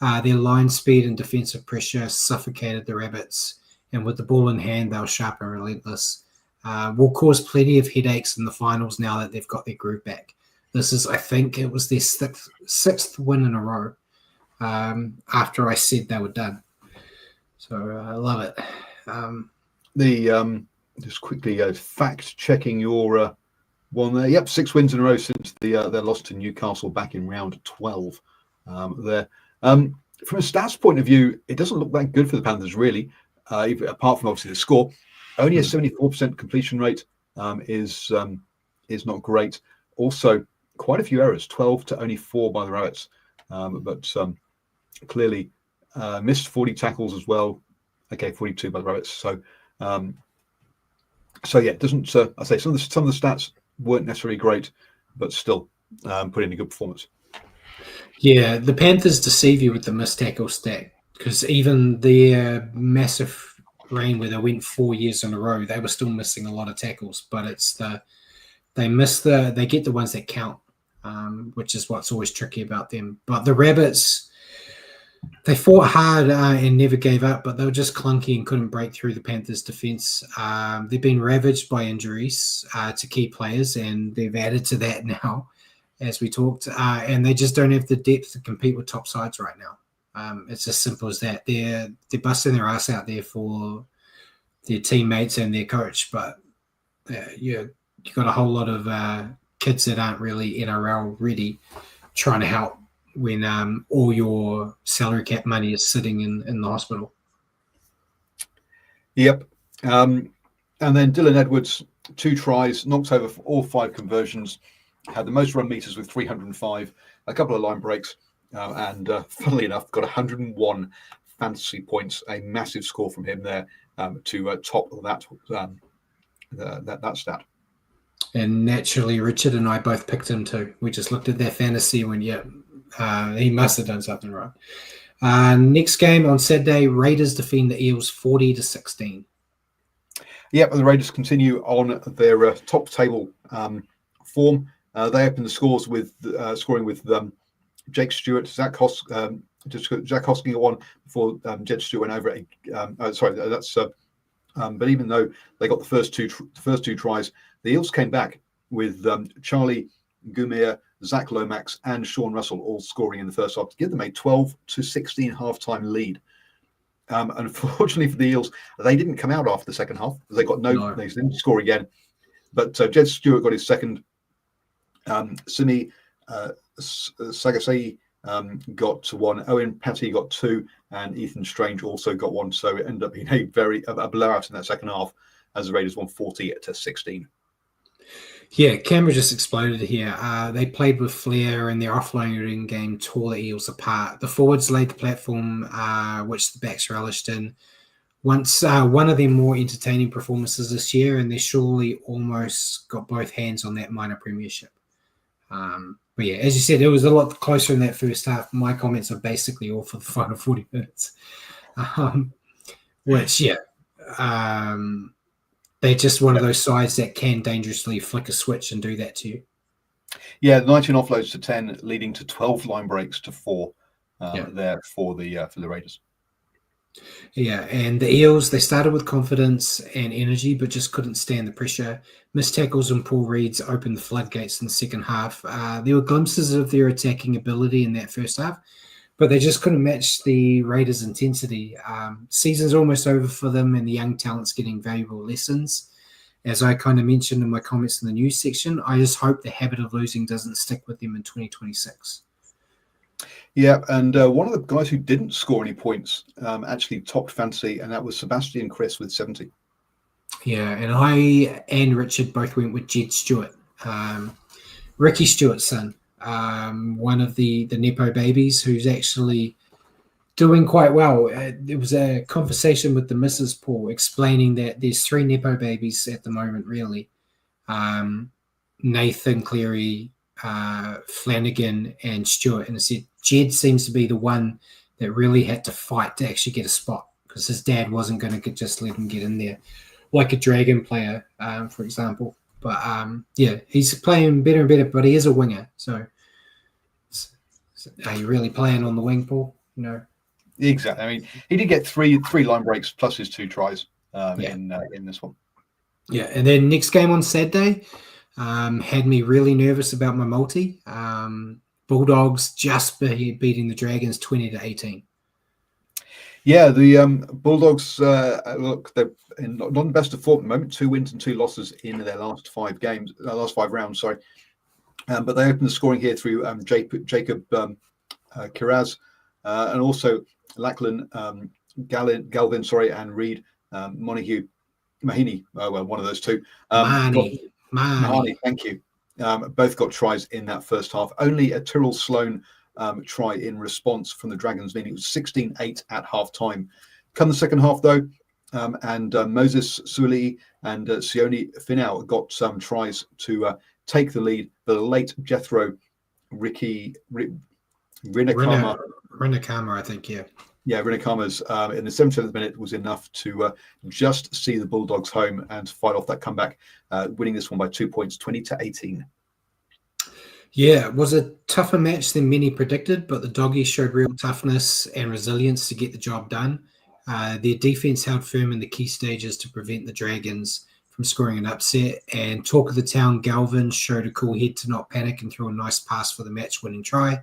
A: Their line speed and defensive pressure suffocated the Rabbits, and with the ball in hand, they were sharp and relentless. Will cause plenty of headaches in the finals now that they've got their groove back. This is, I think, it was their sixth win in a row after I said they were done. So I love
B: it. Just quickly fact checking your one there. Yep, 6 wins in a row since their loss to Newcastle back in round 12. There. From a stats point of view, it doesn't look that good for the Panthers, really, apart from obviously the score. Only a 74% completion rate is not great. Also, quite a few errors, 12 to only 4 by the Rabbits, but clearly missed 40 tackles as well. Okay, 42 by the Rabbits. So yeah, it doesn't. I say some of the stats weren't necessarily great, but still put in a good performance.
A: Yeah, the Panthers deceive you with the missed tackle stat, because even their massive reign where they went 4 years in a row, they were still missing a lot of tackles. But it's they get the ones that count, which is what's always tricky about them. But the Rabbits, they fought hard and never gave up, but they were just clunky and couldn't break through the Panthers' defense. They've been ravaged by injuries to key players, and they've added to that now, as we talked, and they just don't have the depth to compete with top sides right now. It's as simple as that. They're busting their ass out there for their teammates and their coach, but you got a whole lot of kids that aren't really NRL ready trying to help when all your salary cap money is sitting in the hospital.
B: Yep. And then Dylan Edwards, 2 tries, knocked over all 5 conversions, had the most run meters with 305, a couple of line breaks, and funnily enough, got 101 fantasy points, a massive score from him there to top that stat.
A: And naturally, Richard and I both picked him too. We just looked at their fantasy when, he must have done something right. Next game on Saturday, Raiders defeating the Eels 40-16.
B: Yep, the Raiders continue on their top table form. They opened the scores with scoring with Jake Stewart, Zach Hosking at 1 before Jed Stewart went over. But even though they got the first two tries, the Eels came back with Charlie Gumea, Zach Lomax, and Sean Russell all scoring in the first half to give them a 12-16 halftime lead. Unfortunately for the Eels, they didn't come out after the second half. They got they didn't score again. But Jed Stewart got his second. Simi Sagasei got 1. Owen Patty got 2, and Ethan Strange also got 1. So it ended up being a blowout in that second half as the Raiders won 40-16.
A: Yeah, Canberra just exploded here. They played with flair, and their offloading game tore the Eels apart. The forwards laid the platform, which the backs relished in. Once one of their more entertaining performances this year, and they surely almost got both hands on that minor premiership. But yeah, as you said, it was a lot closer in that first half. My comments are basically all for the final 40 minutes. They're just one of those sides that can dangerously flick a switch and do that to you.
B: Yeah, 19 offloads to 10, leading to 12 line breaks to 4 there for the Raiders.
A: Yeah, and the Eels, they started with confidence and energy, but just couldn't stand the pressure. Missed tackles and poor reads opened the floodgates in the second half. There were glimpses of their attacking ability in that first half, but they just couldn't match the Raiders' intensity. Season's almost over for them, and the young talent's getting valuable lessons. As I kind of mentioned in my comments in the news section, I just hope the habit of losing doesn't stick with them in 2026.
B: Yeah, and one of the guys who didn't score any points actually topped fantasy, and that was Sebastian Chris with 70.
A: Yeah, and I and Richard both went with Jed Stewart, Ricky Stewart's son, one of the Nepo babies who's actually doing quite well. There was a conversation with the Mrs. Paul explaining that there's 3 Nepo babies at the moment, really. Nathan Cleary, Flanagan, and Stewart. And I said Jed seems to be the one that really had to fight to actually get a spot because his dad wasn't going to just let him get in there, like a Dragon player, for example. But yeah, he's playing better and better, but he is a winger. So are you really playing on the wing, Paul? No.
B: Exactly. I mean, he did get three line breaks plus his 2 tries in this one.
A: Yeah, and then next game on Saturday had me really nervous about my multi. Bulldogs just beating the Dragons 20-18.
B: Yeah, the Bulldogs look, they're not in the best of form at the moment. 2 wins and 2 losses in their last 5 rounds. Sorry, but they opened the scoring here through Jacob Kiraz and also Lachlan Galvin, and Reed Mahini. One of those 2. Mahani, thank you. Both got tries in that first half. Only a Tyrrell Sloan try in response from the Dragons, meaning it was 16-8 at half time. Come the second half, though, and Moses Suli and Sione Finau got some tries to take the lead. The late Jethro Rinakama,
A: I think, yeah.
B: Yeah, Rinakama's in the 77th minute was enough to just see the Bulldogs home and fight off that comeback, winning this one by 2 points, 20-18.
A: Yeah, it was a tougher match than many predicted, but the Doggies showed real toughness and resilience to get the job done. Their defense held firm in the key stages to prevent the Dragons from scoring an upset, and talk of the town, Galvin showed a cool head to not panic and threw a nice pass for the match-winning try.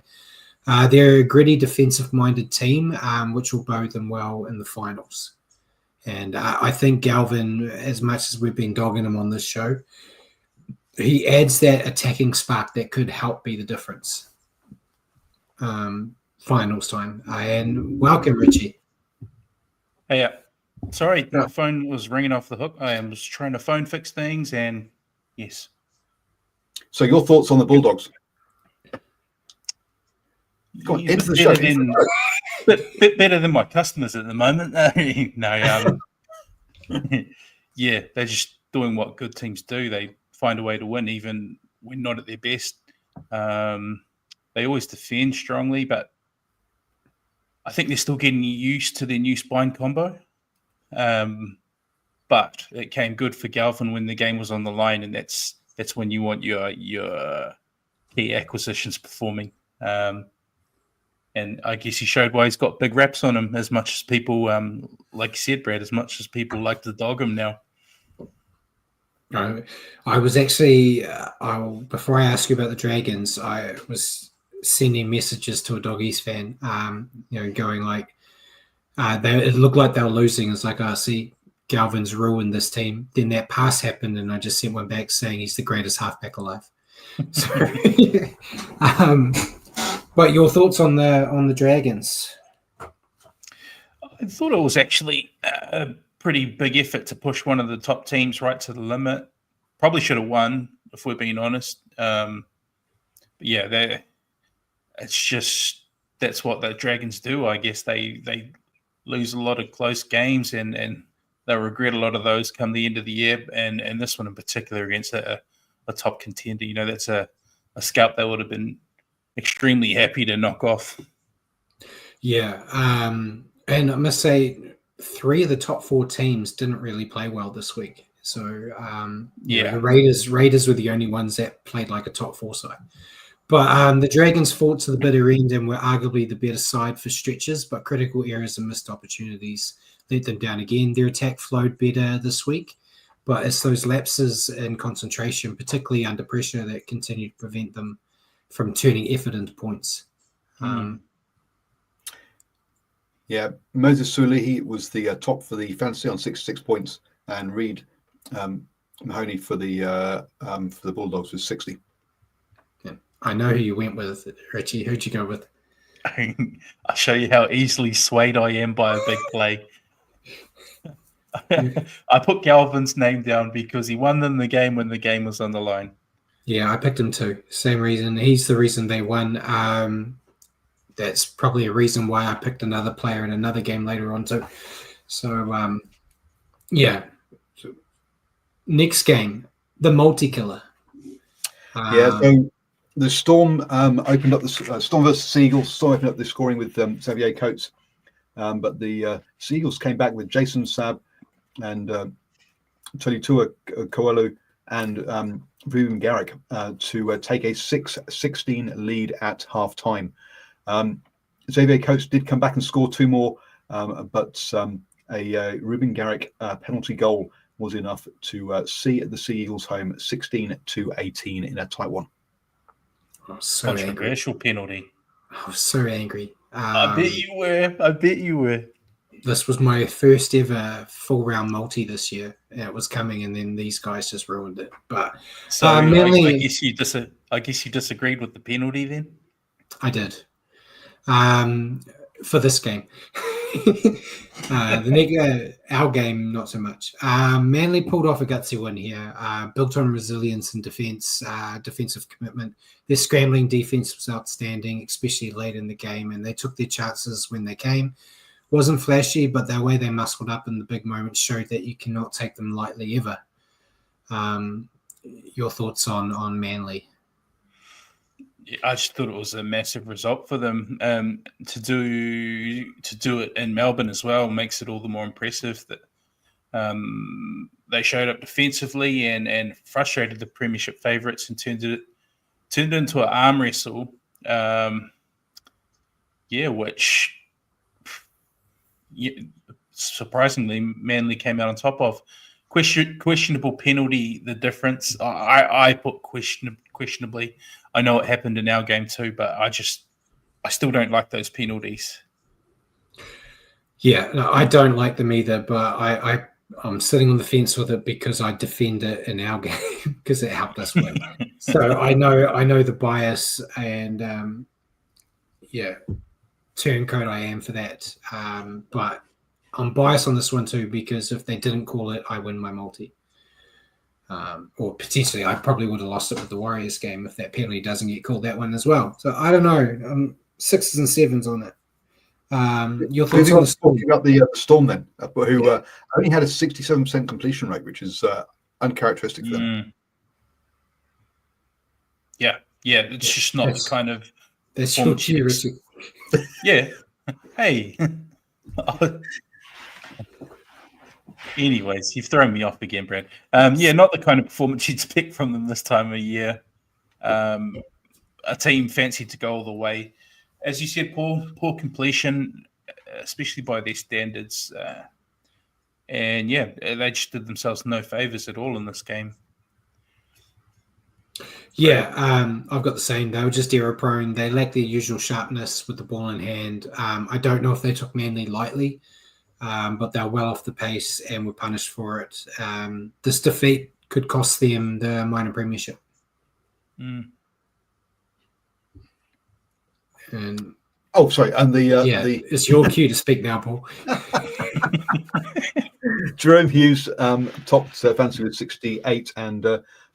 A: They're a gritty, defensive-minded team, which will bode them well in the finals. And I think Galvin, as much as we've been dogging him on this show, he adds that attacking spark that could help be the difference. Finals time. And welcome, Richie.
C: Hey, sorry, my phone was ringing off the hook. I was trying to phone fix things, and yes.
B: So your thoughts on the Bulldogs? Go on, into the show.
C: Bit better than my customers at the moment. Yeah, they're just doing what good teams do. They find a way to win, even when not at their best. They always defend strongly, but I think they're still getting used to their new spine combo. But it came good for Galvin when the game was on the line, and that's when you want your key acquisitions performing. And I guess he showed why he's got big reps on him, as much as people, like you said, Brad, as much as people like to dog him now.
A: I was actually, before I ask you about the Dragons, I was sending messages to a Doggies fan, going like, it looked like they were losing. It's like, see, Galvin's ruined this team. Then that pass happened, and I just sent one back saying he's the greatest halfback alive. So, but your thoughts on the Dragons?
C: I thought it was actually a pretty big effort to push one of the top teams right to the limit. Probably should have won, if we're being honest. But yeah, that's what the Dragons do. I guess they lose a lot of close games, and they'll regret a lot of those come the end of the year. And this one in particular against a top contender, that's a scalp they would have been extremely happy to knock off. Yeah,
A: and I must say, 3 of the top 4 teams didn't really play well this week. So the Raiders were the only ones that played like a top 4 side. But the Dragons fought to the bitter end and were arguably the better side for stretches, but critical errors and missed opportunities let them down again. Their attack flowed better this week, but it's those lapses in concentration, particularly under pressure, that continue to prevent them from turning effort into points.
B: Yeah, Moses Sulihi was the top for the fantasy on 66 points, and Reed Mahoney for the Bulldogs was 60.
A: Yeah. I know who you went with, Richie. Who'd you go with?
C: I'll show you how easily swayed I am by a big play. I put Galvin's name down because he won them the game when the game was on the line.
A: Yeah, I picked him too. Same reason. He's the reason they won. That's probably a reason why I picked another player in another game later on too. So, yeah. So, next game, the multi-killer.
B: So the Storm opened up the Storm versus Seagulls. Storm opened up the scoring with Xavier Coates, but the Seagulls came back with Jason Sabb and Tolitua Koelu and Ruben Garrick to take a 6-16 lead at half time. Xavier Coates did come back and score two more, but a Ruben Garrick penalty goal was enough to see the Sea Eagles home 16-18 in a tight one.
A: So
C: controversial
A: angry.
C: Penalty.
A: I was so angry.
C: I bet you were.
A: This was my first ever full round multi this year. It was coming, and then these guys just ruined it. But
C: so
A: mainly,
C: I guess you disagreed with the penalty then.
A: I did. For this game, our game not so much. Manly pulled off a gutsy win here, built on resilience and defensive commitment. Their scrambling defense was outstanding, especially late in the game, and they took their chances when they came. Wasn't flashy, but the way they muscled up in the big moments showed that you cannot take them lightly ever. Your thoughts on Manly?
C: I just thought it was a massive result for them. To do it in Melbourne as well makes it all the more impressive that they showed up defensively and frustrated the premiership favourites and turned it into an arm wrestle. Which surprisingly Manly came out on top of. Questionable penalty. The difference I put questionably. I know it happened in our game too, but I still don't like those penalties.
A: Yeah, no, I don't like them either, but I'm sitting on the fence with it because I defend it in our game because it helped us win. So I know the bias and turncoat I am for that. But I'm biased on this one too because if they didn't call it, I win my multi. Or potentially I probably would have lost it with the Warriors game if that penalty doesn't get called that one as well. So I don't know. 6s and 7s on it. Your thoughts on the Storm?
B: About the Storm then, who only had a 67% completion rate, which is uncharacteristic for them.
C: Yeah, it's just not the kind of.
A: That's your cue, Richie.
C: Yeah. Hey. Anyways, you've thrown me off again, Brad. Not the kind of performance you'd expect from them this time of year. A team fancied to go all the way. As you said, poor completion, especially by their standards. They just did themselves no favours at all in this game.
A: Yeah, I've got the same. They were just error prone. They lacked their usual sharpness with the ball in hand. I don't know if they took Manly lightly, but they're well off the pace and were punished for it. This defeat could cost them the minor premiership. And
B: it's
A: your cue to speak now, Paul.
B: Jerome Hughes topped fantasy with 68, and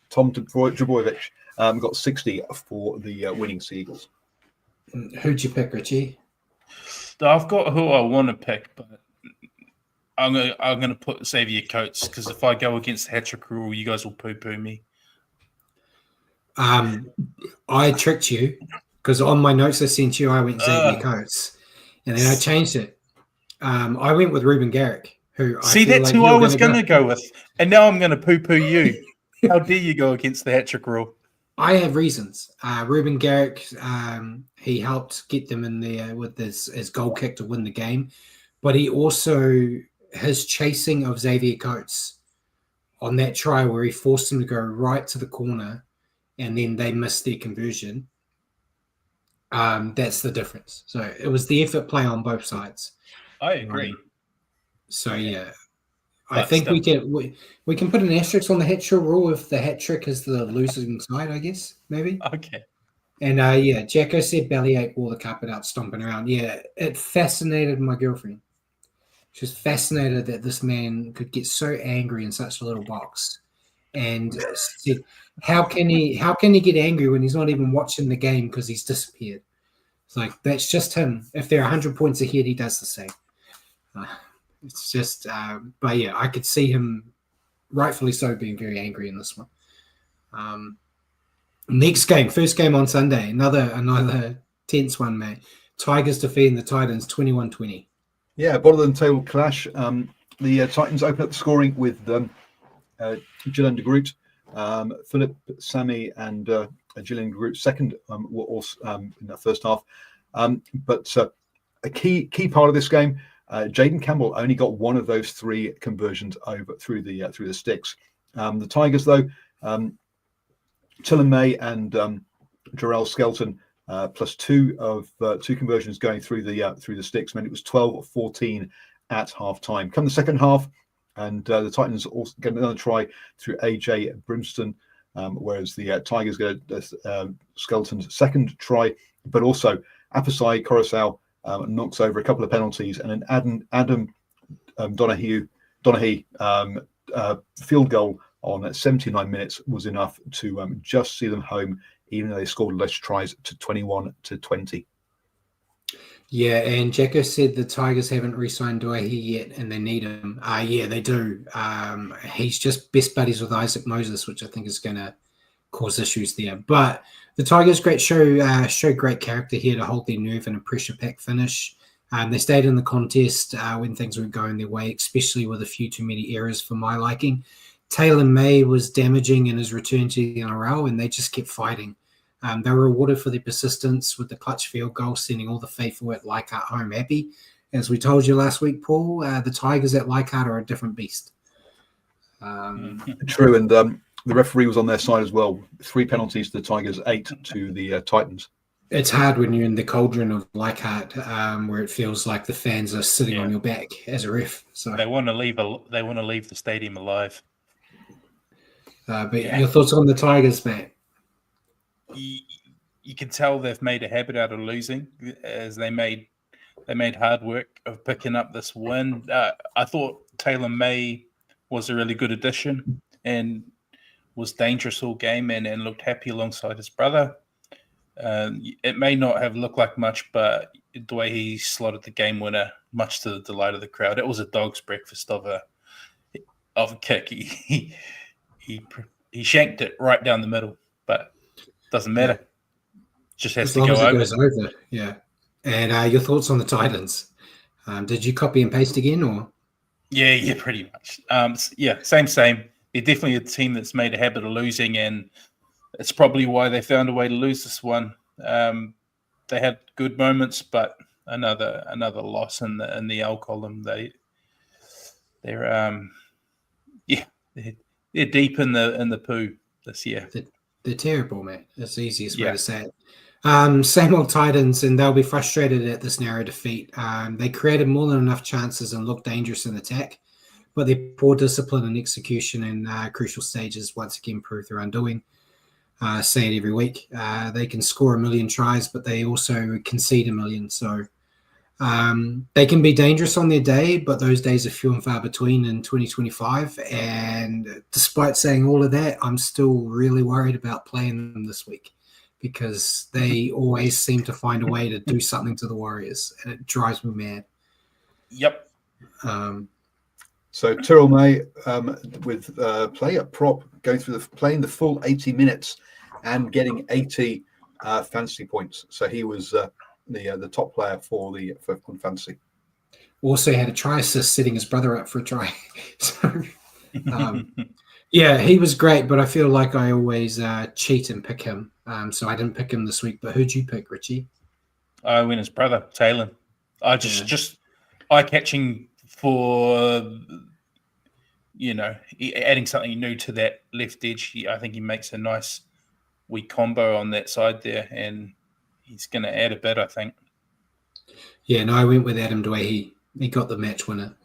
B: Tom Drabojevic got 60 for the winning Seagulls.
A: Who'd you pick, Richie?
C: I've got who I want to pick, but I'm gonna put Xavier Coates because if I go against hat-trick rule, you guys will poo-poo me.
A: I tricked you because on my notes I sent you, I went Xavier Coates, and then I changed it. I went with Ruben Garrick, who
C: that's who I was going to go with, and now I'm going to poo-poo you. How dare you go against the hat-trick rule?
A: I have reasons. Ruben Garrick, he helped get them in there with his goal kick to win the game, but he also, his chasing of Xavier Coates on that try where he forced him to go right to the corner and then they missed their conversion. That's the difference. So it was the effort play on both sides.
C: I agree.
A: So yeah, I
C: But
A: think
C: still.
A: we can put an asterisk on the hat trick rule if the hat trick is the losing side, I guess, maybe.
C: Okay.
A: And yeah, Jacko said bellyache wore the carpet out stomping around. Yeah, it fascinated my girlfriend. She was fascinated that this man could get so angry in such a little box, and said, how can he get angry when he's not even watching the game because he's disappeared? It's like, that's just him. If they're 100 points ahead, he does the same. It's just, but yeah, I could see him, rightfully so, being very angry in this one. Next game, first game on Sunday, another tense one, mate. Tigers defeating the Titans 21-20.
B: Yeah, bottom of the table clash. The Titans open up the scoring with Gillian de Groot, Philip, Sammy, and Gillian de Groot second were also in that first half. But a key part of this game, Jaden Campbell only got one of those three conversions over through the sticks. The Tigers, though, Tillen May and Jarrell Skelton, plus two conversions going through the sticks, meant it was 12-14 at half time. Come the second half, and the Titans also get another try through AJ Brimston, whereas the Tigers get Skelton's second try, but also Apasai Coruscant knocks over a couple of penalties, and an Adam Donahue field goal on 79 minutes was enough to just see them home, even though they scored less tries to 21-20.
A: Yeah, and Jacko said the Tigers haven't re-signed Duahi yet, and they need him. Yeah, they do. He's just best buddies with Isaac Moses, which I think is going to cause issues there. But the Tigers show great character here to hold their nerve in a pressure-packed finish. They stayed in the contest when things weren't going their way, especially with a few too many errors for my liking. Taylor May was damaging in his return to the NRL, and they just kept fighting. They were rewarded for their persistence with the clutch field goal, sending all the faithful at Leichhardt home happy. As we told you last week, Paul, the Tigers at Leichhardt are a different beast.
B: True, and the referee was on their side as well. 3 penalties to the Tigers, 8 to the Titans.
A: It's hard when you're in the cauldron of Leichhardt, where it feels like the fans are sitting on your back as a ref. So
C: they want to leave the stadium alive.
A: Your thoughts on the Tigers, Matt?
C: You can tell they've made a habit out of losing, as they made hard work of picking up this win. I thought Taylor May was a really good addition and was dangerous all game and looked happy alongside his brother. It may not have looked like much, but the way he slotted the game winner, much to the delight of the crowd, it was a dog's breakfast of a kick. He shanked it right down the middle, but doesn't matter. Just has
A: as
C: to
A: long
C: go
A: as it
C: over.
A: goes over. Yeah. And your thoughts on the Titans? Did you copy and paste again, or?
C: Yeah, pretty much. Same. They're definitely a team that's made a habit of losing, and it's probably why they found a way to lose this one. They had good moments, but another loss in the L column. They're deep in the poo this year.
A: They're terrible, mate. That's the easiest way to say it. Same old Titans, and they'll be frustrated at this narrow defeat. They created more than enough chances and looked dangerous in attack, but their poor discipline and execution in crucial stages once again proved their undoing. Say it every week. They can score 1 million tries, but they also concede 1 million. So they can be dangerous on their day, but those days are few and far between in 2025. And despite saying all of that, I'm still really worried about playing them this week because they always seem to find a way to do something to the Warriors, and it drives me mad.
C: Yep.
B: So Tyrrell May with player prop going through playing the full 80 minutes and getting 80 fantasy points. So he was the top player for fantasy. Also
A: had a try assist, setting his brother up for a try. So Yeah, he was great, but I feel like I always cheat and pick him. So I didn't pick him this week. But who'd you pick, Richie?
C: I win his brother, Taylor. I just eye-catching for, adding something new to that left edge. I think he makes a nice wee combo on that side there, and he's going to add a bit, I think.
A: Yeah, no, I went with Adam Dwyer. He got the match winner.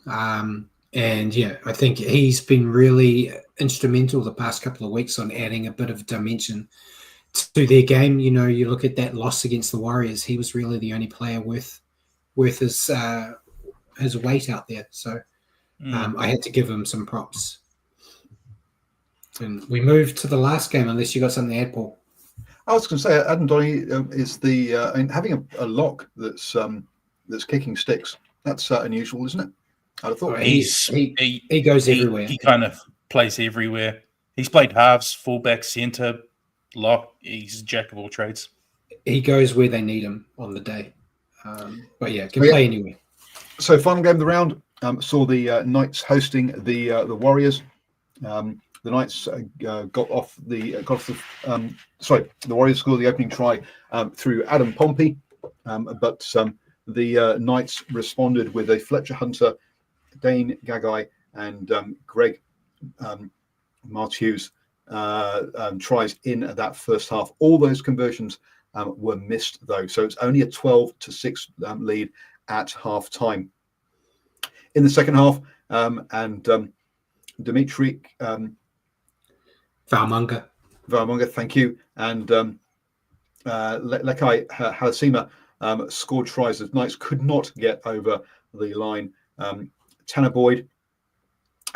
A: And yeah, I think he's been really instrumental the past couple of weeks on adding a bit of dimension to their game. You know, you look at that loss against the Warriors, he was really the only player worth his weight out there. So I had to give him some props. And we moved to the last game, unless you got something to add, Paul.
B: I was going to say, Adam Donny is having a lock that's kicking sticks. That's unusual, isn't it? I'd have thought
A: he goes everywhere.
C: He kind of plays everywhere. He's played halves, fullback, centre, lock. He's a jack of all trades.
A: He goes where they need him on the day. But yeah, can play anywhere.
B: So final game of the round saw the Knights hosting the Warriors. The Knights the Warriors scored the opening try through Adam Pompey, but the Knights responded with a Fletcher Hunter, Dane Gagai, and Greg Martuse tries in that first half. All those conversions were missed, though, so it's only a 12-6 lead at half time. In the second half, Dimitri Valmunga, thank you, and Lekai Halasima scored tries. The Knights could not get over the line. Tanner Boyd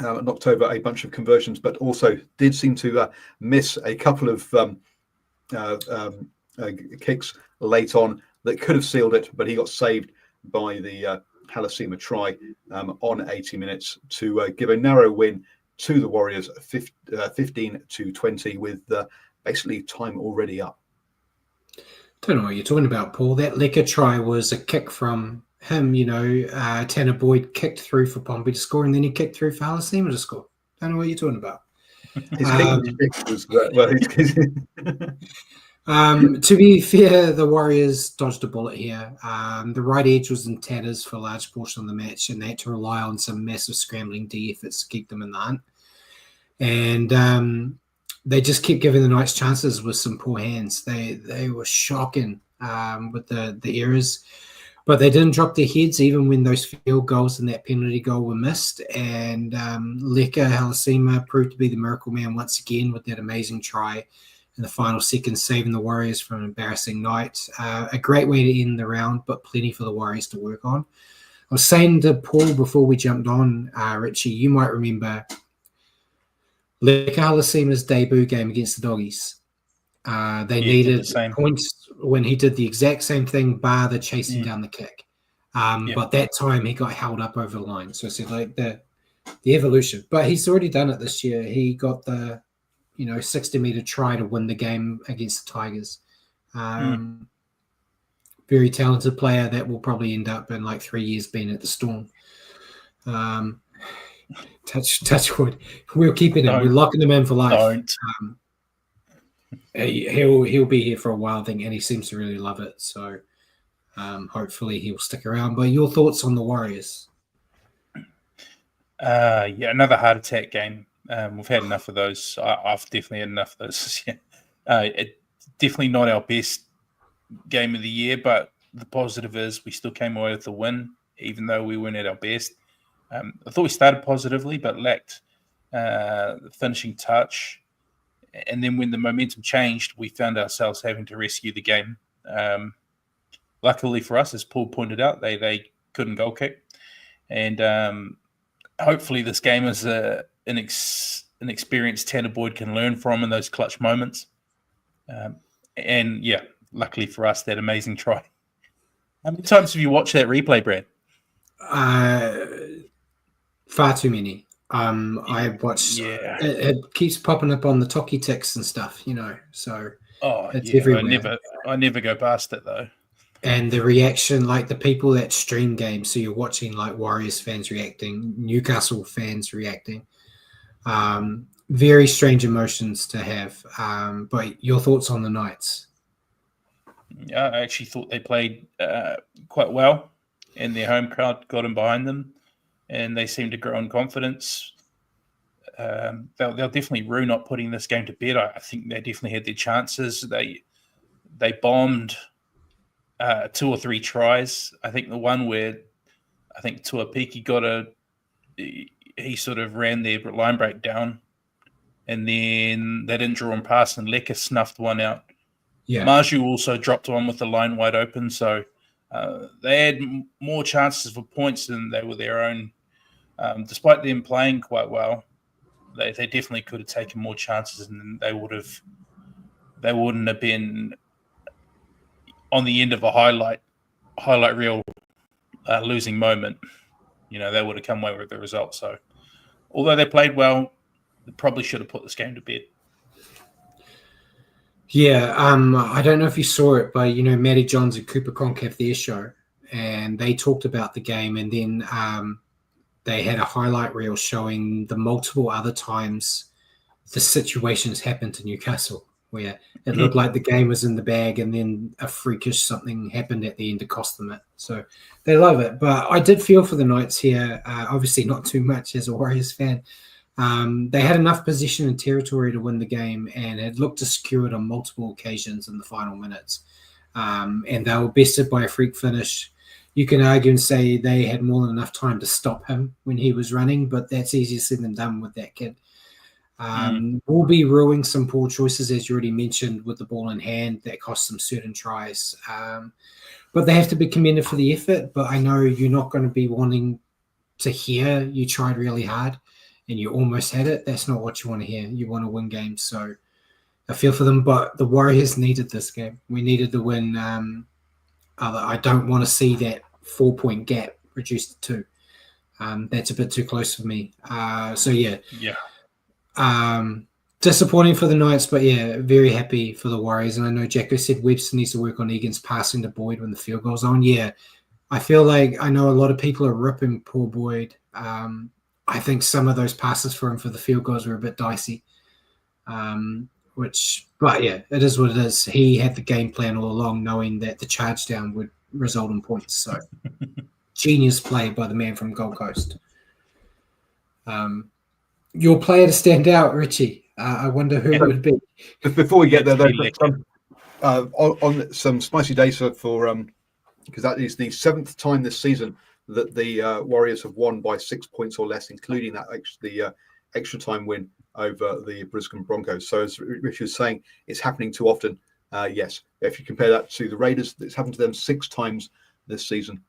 B: knocked over a bunch of conversions, but also did seem to miss a couple of kicks late on that could have sealed it, but he got saved by the Halasima try on 80 minutes to give a narrow win to the Warriors, 15-20, with basically time already up.
A: Don't know what you're talking about, Paul. That Lecker try was a kick from him. Tanner Boyd kicked through for Pompey to score, and then he kicked through for Halasima to score. Don't know what you're talking about. To be fair, the Warriors dodged a bullet here. The right edge was in tatters for a large portion of the match, and they had to rely on some massive scrambling D efforts to keep them in the hunt. And they just kept giving the Knights chances with some poor hands. They were shocking with the errors, but they didn't drop their heads even when those field goals and that penalty goal were missed. And Lecker Halasima proved to be the miracle man once again with that amazing try in the final seconds, saving the Warriors from an embarrassing night. A great way to end the round, but plenty for the Warriors to work on. I was saying to Paul before we jumped on, Richie, you might remember Lecker Halasima's debut game against the Doggies. They needed points when he did the exact same thing, bar the chasing down the kick. But that time he got held up over the line. So I said, like, the evolution. But he's already done it this year. He got the 60-meter try to win the game against the Tigers. Very talented player that will probably end up in like 3 years being at the Storm. Touch wood. We're keeping him. We're locking him in for life. He'll be here for a while, I think, and he seems to really love it. So hopefully he'll stick around. But your thoughts on the Warriors?
C: Another heart attack game. We've had enough of those. I've definitely had enough of those. Definitely not our best game of the year, but the positive is we still came away with the win, even though we weren't at our best. I thought we started positively, but lacked the finishing touch. And then when the momentum changed, we found ourselves having to rescue the game. Luckily for us, as Paul pointed out, they couldn't goal kick. And hopefully this game is an experience Tanner Boyd can learn from in those clutch moments. Luckily for us, that amazing try. How many times have you watched that replay, Brad?
A: Far too many. I watched. Yeah. It keeps popping up on the talkie ticks and stuff, So it's everywhere.
C: I never go past it though.
A: And the reaction, like the people that stream games, so you're watching like Warriors fans reacting, Newcastle fans reacting. very strange emotions to have. But your thoughts on the Knights?
C: Yeah, I actually thought they played quite well, and their home crowd got in behind them, and they seemed to grow in confidence. They'll definitely rue not putting this game to bed. I think they definitely had their chances. They bombed 2 or 3 tries. I think the one where I think Tuapiki he sort of ran their line break down, and then they didn't draw him past, and Leka snuffed one out.
A: Yeah.
C: Marju also dropped one with the line wide open, so they had more chances for points than they were their own. Despite them playing quite well, they definitely could have taken more chances, and they wouldn't have been on the end of a highlight reel losing moment. They would have come away with the result. So, although they played well, they probably should have put this game to bed.
A: Yeah, I don't know if you saw it, but Matty Johns and Cooper Conk have their show, and they talked about the game, and then they had a highlight reel showing the multiple other times the situations happened to Newcastle, where it looked like the game was in the bag, and then a freakish something happened at the end to cost them it. So they love it. But I did feel for the Knights here, obviously not too much as a Warriors fan. They had enough position and territory to win the game, and it looked secured on multiple occasions in the final minutes. And they were bested by a freak finish. You can argue and say they had more than enough time to stop him when he was running, but that's easier said than done with that kid. We'll be ruining some poor choices, as you already mentioned, with the ball in hand that cost them certain tries. But they have to be commended for the effort. But I know you're not going to be wanting to hear you tried really hard and you almost had it. That's not what you want to hear. You want to win games. So I feel for them. But the Warriors needed this game. We needed the win. I don't want to see that 4-point gap reduced to 2. That's a bit too close for me. Yeah. Disappointing for the Knights, but yeah, very happy for the Warriors. And I know Jacko said Webster needs to work on Egan's passing to Boyd when the field goal's on. Yeah, I feel like I know a lot of people are ripping poor Boyd. I think some of those passes for him for the field goals were a bit dicey. But yeah, it is what it is. He had the game plan all along, knowing that the charge down would result in points. So genius play by the man from Gold Coast. Your player to stand out, Richie. I wonder who it would be.
B: Before we get there, though, on some spicy data for because that is the 7th time this season that the Warriors have won by 6 points or less, including the extra time win over the Brisbane Broncos. So as Richie was saying, it's happening too often. Yes, if you compare that to the Raiders, it's happened to them 6 times this season.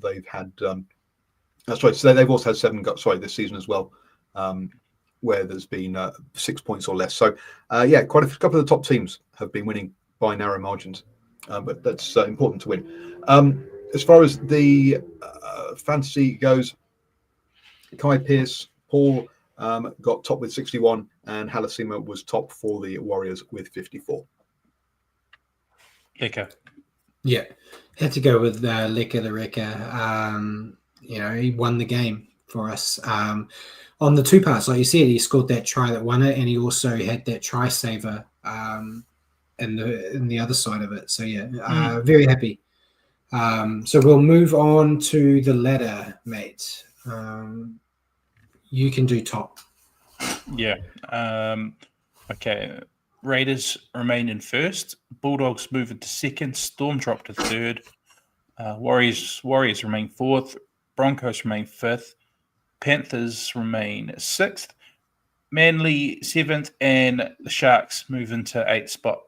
B: They've had that's right. So they've also had 7 this season as well. Where there's been 6 points or less. So, quite a couple of the top teams have been winning by narrow margins, but that's important to win. As far as the fantasy goes, Kai Pearce, Paul got top with 61, and Halasima was top for the Warriors with 54.
C: Leka.
A: Yeah, had to go with Leka the Wrecker. He won the game for us. On the 2 parts, like you said, he scored that try that won it, and he also had that try saver in the other side of it. So yeah, very happy. So we'll move on to the ladder, mate. You can do top.
C: Yeah. Okay. Raiders remain in first. Bulldogs move into second. Storm drop to third. Warriors remain fourth. Broncos remain fifth. Panthers remain 6th, Manly 7th, and the Sharks move into 8th spot.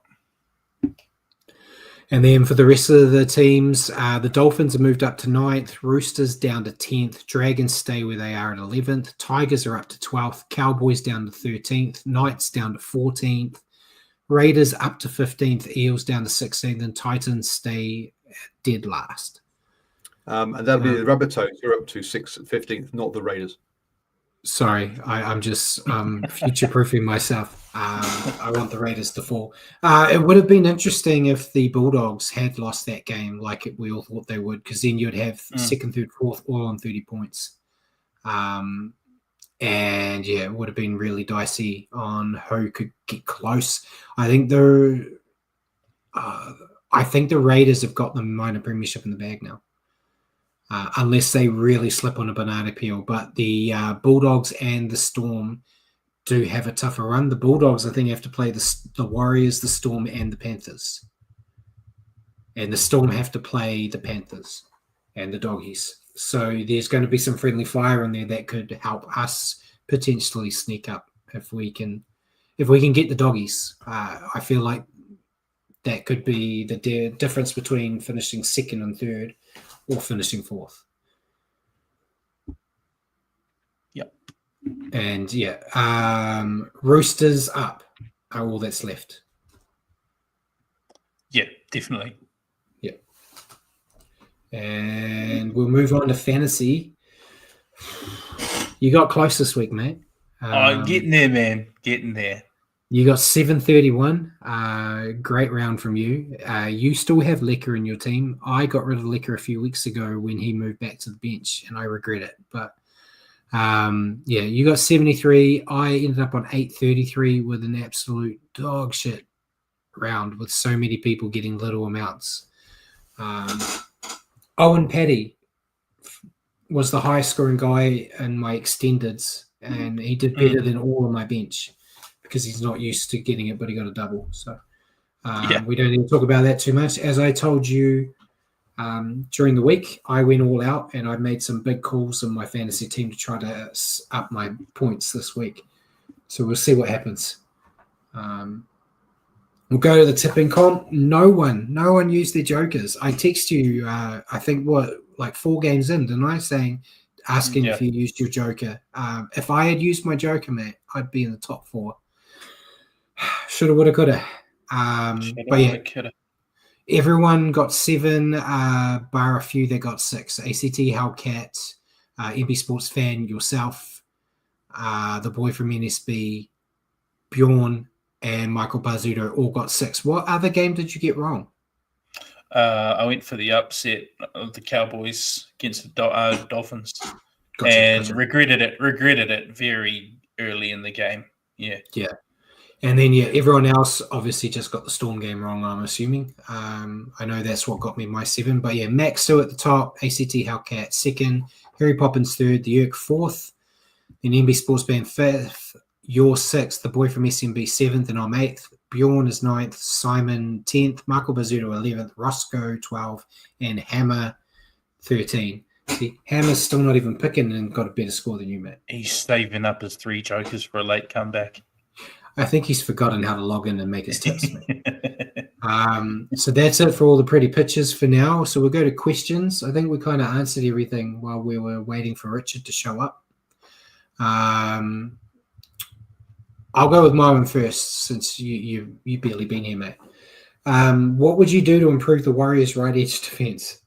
A: And then for the rest of the teams, the Dolphins have moved up to 9th, Roosters down to 10th, Dragons stay where they are at 11th, Tigers are up to 12th, Cowboys down to 13th, Knights down to 14th, Raiders up to 15th, Eels down to 16th, and Titans stay dead last.
B: And that'll be the Rabbitohs. You're up to 15th, not the Raiders.
A: Sorry, I'm just future-proofing myself. I want the Raiders to fall. It would have been interesting if the Bulldogs had lost that game like we all thought they would, because then you'd have 2nd, 3rd, 4th all on 30 points. And yeah, it would have been really dicey on who could get close. I think the Raiders have got the minor premiership in the bag now, unless they really slip on a banana peel. But the Bulldogs and the Storm do have a tougher run. The Bulldogs, I think, have to play the Warriors, the Storm, and the Panthers. And the Storm have to play the Panthers and the Doggies. So there's going to be some friendly fire in there that could help us potentially sneak up if we can get the Doggies. I feel like that could be the difference between finishing second and third or finishing fourth.
C: Yep.
A: And Roosters up are all that's left.
C: Yeah, definitely.
A: And we'll move on to fantasy. You got close this week, mate.
C: Getting there, man. Getting there.
A: You got 731. Great round from you. You still have Lecker in your team. I got rid of Lecker a few weeks ago when he moved back to the bench, and I regret it. But you got 73. I ended up on 833 with an absolute dog shit round with so many people getting little amounts. Owen Paddy was the highest scoring guy in my extendeds, and he did better than all of my bench because he's not used to getting it, but he got a double. So we don't need to talk about that too much. As I told you during the week, I went all out and I made some big calls in my fantasy team to try to up my points this week. So we'll see what happens. We'll go to the tipping comp. No one used their jokers. I text you, I think, 4 games in, didn't I? Asking if you used your joker. If I had used my joker, mate, I'd be in the top 4. Shoulda, woulda, coulda. Coulda. Everyone got 7, bar a few that got 6. ACT, Hellcat, MB Sports Fan, yourself, the boy from NSB, Bjorn, and Michael Bazzuto all got 6. What other game did you get wrong?
C: I went for the upset of the Cowboys against the Dolphins.
A: Gotcha.
C: Regretted it very early in the game. Yeah.
A: And then, everyone else obviously just got the Storm game wrong, I'm assuming. I know that's what got me my 7. But, Max still at the top, ACT Hellcat 2nd, Harry Poppins 3rd, the Yerk 4th, then MB Sports Band 5th, you're 6th, the boy from SMB 7th, and I'm 8th. Bjorn is 9th, Simon 10th, Michael Bazzuto 11th, Roscoe 12th, and Hammer 13. See, Hammer's still not even picking and got a better score than you, mate.
C: He's saving up his 3 jokers for a late comeback.
A: I think he's forgotten how to log in and make his tips, mate. So that's it for all the pretty pictures for now. So we'll go to questions. I think we kind of answered everything while we were waiting for Richard to show up. I'll go with my one first since you barely been here, mate. What would you do to improve the Warriors' right edge defense?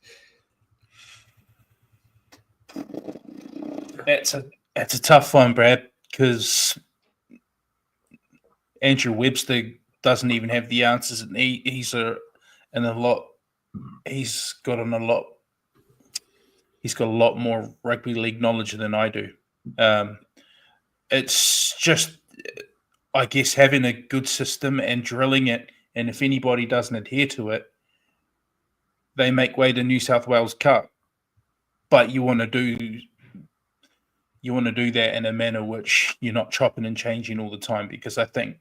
C: That's a tough one, Brad, because Andrew Webster doesn't even have the answers, and he's got a lot more rugby league knowledge than I do. It's just, I guess, having a good system and drilling it, and if anybody doesn't adhere to it, they make way to New South Wales Cup. But you want to do that in a manner which you're not chopping and changing all the time, because I think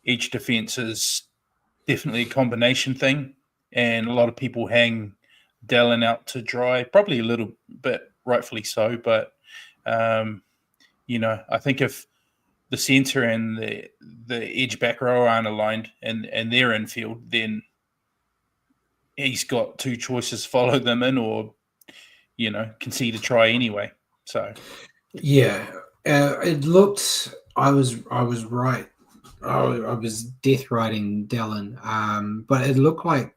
C: each defense is definitely a combination thing, and a lot of people hang Dallin out to dry, probably a little bit rightfully so, but I think if the centre and the edge back row aren't aligned and they're in field, then he's got 2 choices: follow them in or concede a try anyway. So
A: it looked, I was right. I was death riding Dallin, but it looked like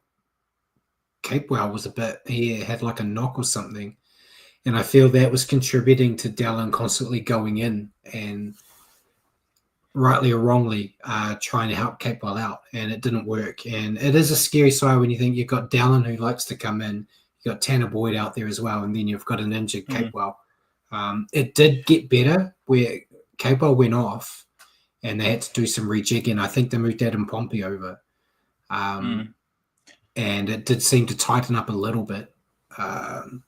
A: Capewell was he had like a knock or something, and I feel that was contributing to Dallin constantly going in and rightly or wrongly trying to help Capewell out, and it didn't work. And it is a scary side when you think you've got Dallin who likes to come in, you've got Tanner Boyd out there as well, and then you've got an injured Capewell. It did get better where Capewell went off, and they had to do some rejigging. I think they moved Adam Pompey over, and it did seem to tighten up a little bit. And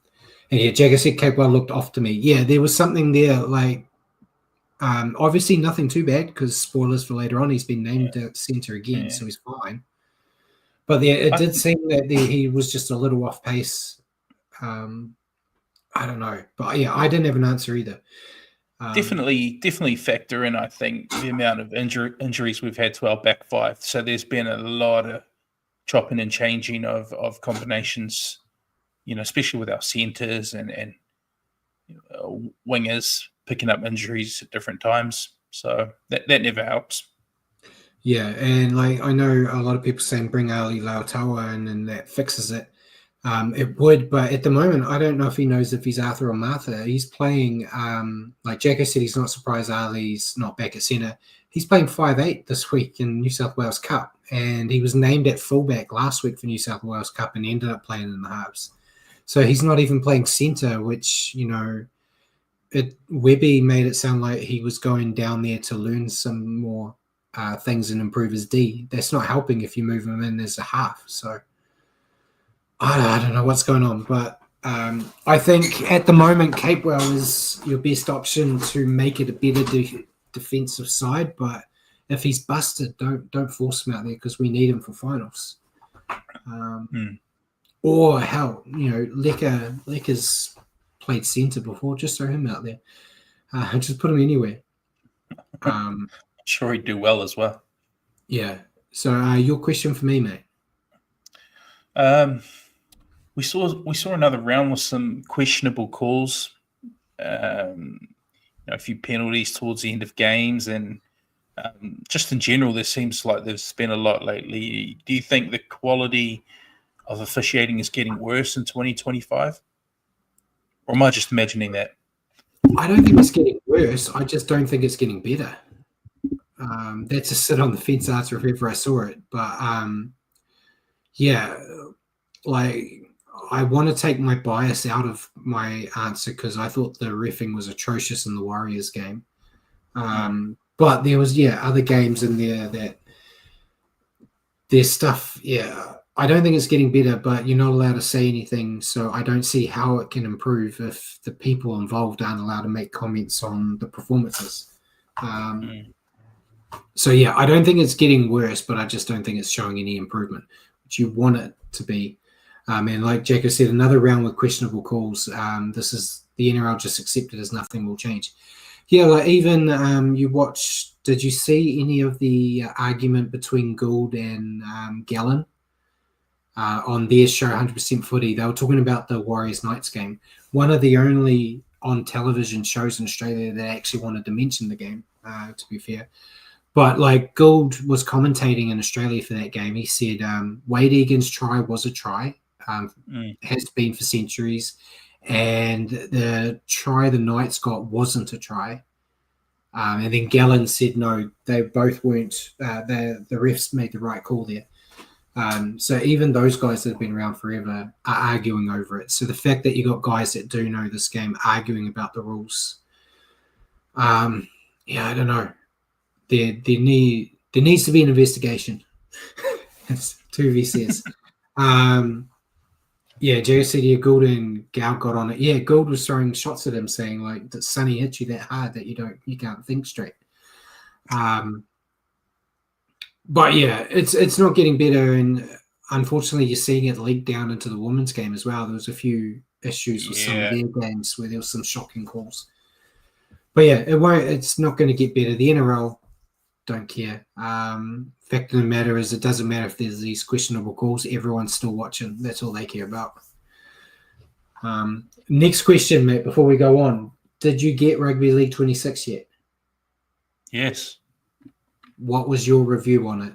A: yeah, Jagger said Capewell looked off to me. Yeah, there was something there. Like, obviously nothing too bad because spoilers for later on. He's been named at centre again, so he's fine. But yeah, it did seem that he was just a little off pace. I don't know, but yeah, I didn't have an answer either.
C: Definitely factor in, I think, the amount of injuries we've had to our back five. So there's been a lot of chopping and changing of combinations, especially with our centres and wingers picking up injuries at different times. So that never helps.
A: Yeah, and like I know a lot of people saying bring Ali Lautawa in and that fixes it. It would, but at the moment, I don't know if he knows if he's Arthur or Martha. He's playing, like Jacko said, he's not surprised Ali's not back at centre. He's playing 5'8" this week in New South Wales Cup, and he was named at fullback last week for New South Wales Cup and ended up playing in the halves. So he's not even playing centre, which, Webby made it sound like he was going down there to learn some more things and improve his D. That's not helping if you move him in as a half. So I don't know what's going on, but I think at the moment Capewell is your best option to make it a better defensive side. But if he's busted, don't force him out there because we need him for finals. Or hell, Lecker's played centre before. Just throw him out there. Just put him anywhere.
C: I'm sure he'd do well as well.
A: Yeah. So your question for me, mate.
C: We saw another round with some questionable calls, a few penalties towards the end of games, and just in general, there seems like there's been a lot lately. Do you think the quality of officiating is getting worse in 2025? Or am I just imagining that?
A: I don't think it's getting worse. I just don't think it's getting better. That's a sit on the fence answer if ever I saw it. But I want to take my bias out of my answer because I thought the reffing was atrocious in the Warriors game. But there was, other games in there that there's stuff, I don't think it's getting better, but you're not allowed to say anything, so I don't see how it can improve if the people involved aren't allowed to make comments on the performances. So, I don't think it's getting worse, but I just don't think it's showing any improvement, which you want it to be. And like Jacob said, another round with questionable calls. This is the NRL just accepted as nothing will change. Yeah, like even you watched, did you see any of the argument between Gould and Gallen? On their show 100% Footy, they were talking about the Warriors Knights game. One of the only on television shows in Australia that actually wanted to mention the game, to be fair. But like Gould was commentating in Australia for that game. He said Wade Egan's try was a try, has been for centuries, and the try the Knights got wasn't a try. And then Gallen said no, they both weren't. The refs made the right call there. So even those guys that have been around forever are arguing over it. So the fact that you got guys that do know this game arguing about the rules, I don't know. There needs to be an investigation. As 2V says. Joe said Gould and Gal got on it. Yeah, Gould was throwing shots at him, saying like that Sonny hit you that hard that you can't think straight. But it's not getting better, and unfortunately, you're seeing it leak down into the women's game as well. There was a few issues with some of their games where there was some shocking calls. But it's not going to get better. The NRL don't care. Fact of the matter is, it doesn't matter if there's these questionable calls. Everyone's still watching. That's all they care about. Next question, mate. Before we go on, did you get Rugby League 26 yet?
C: Yes.
A: What was your review on it?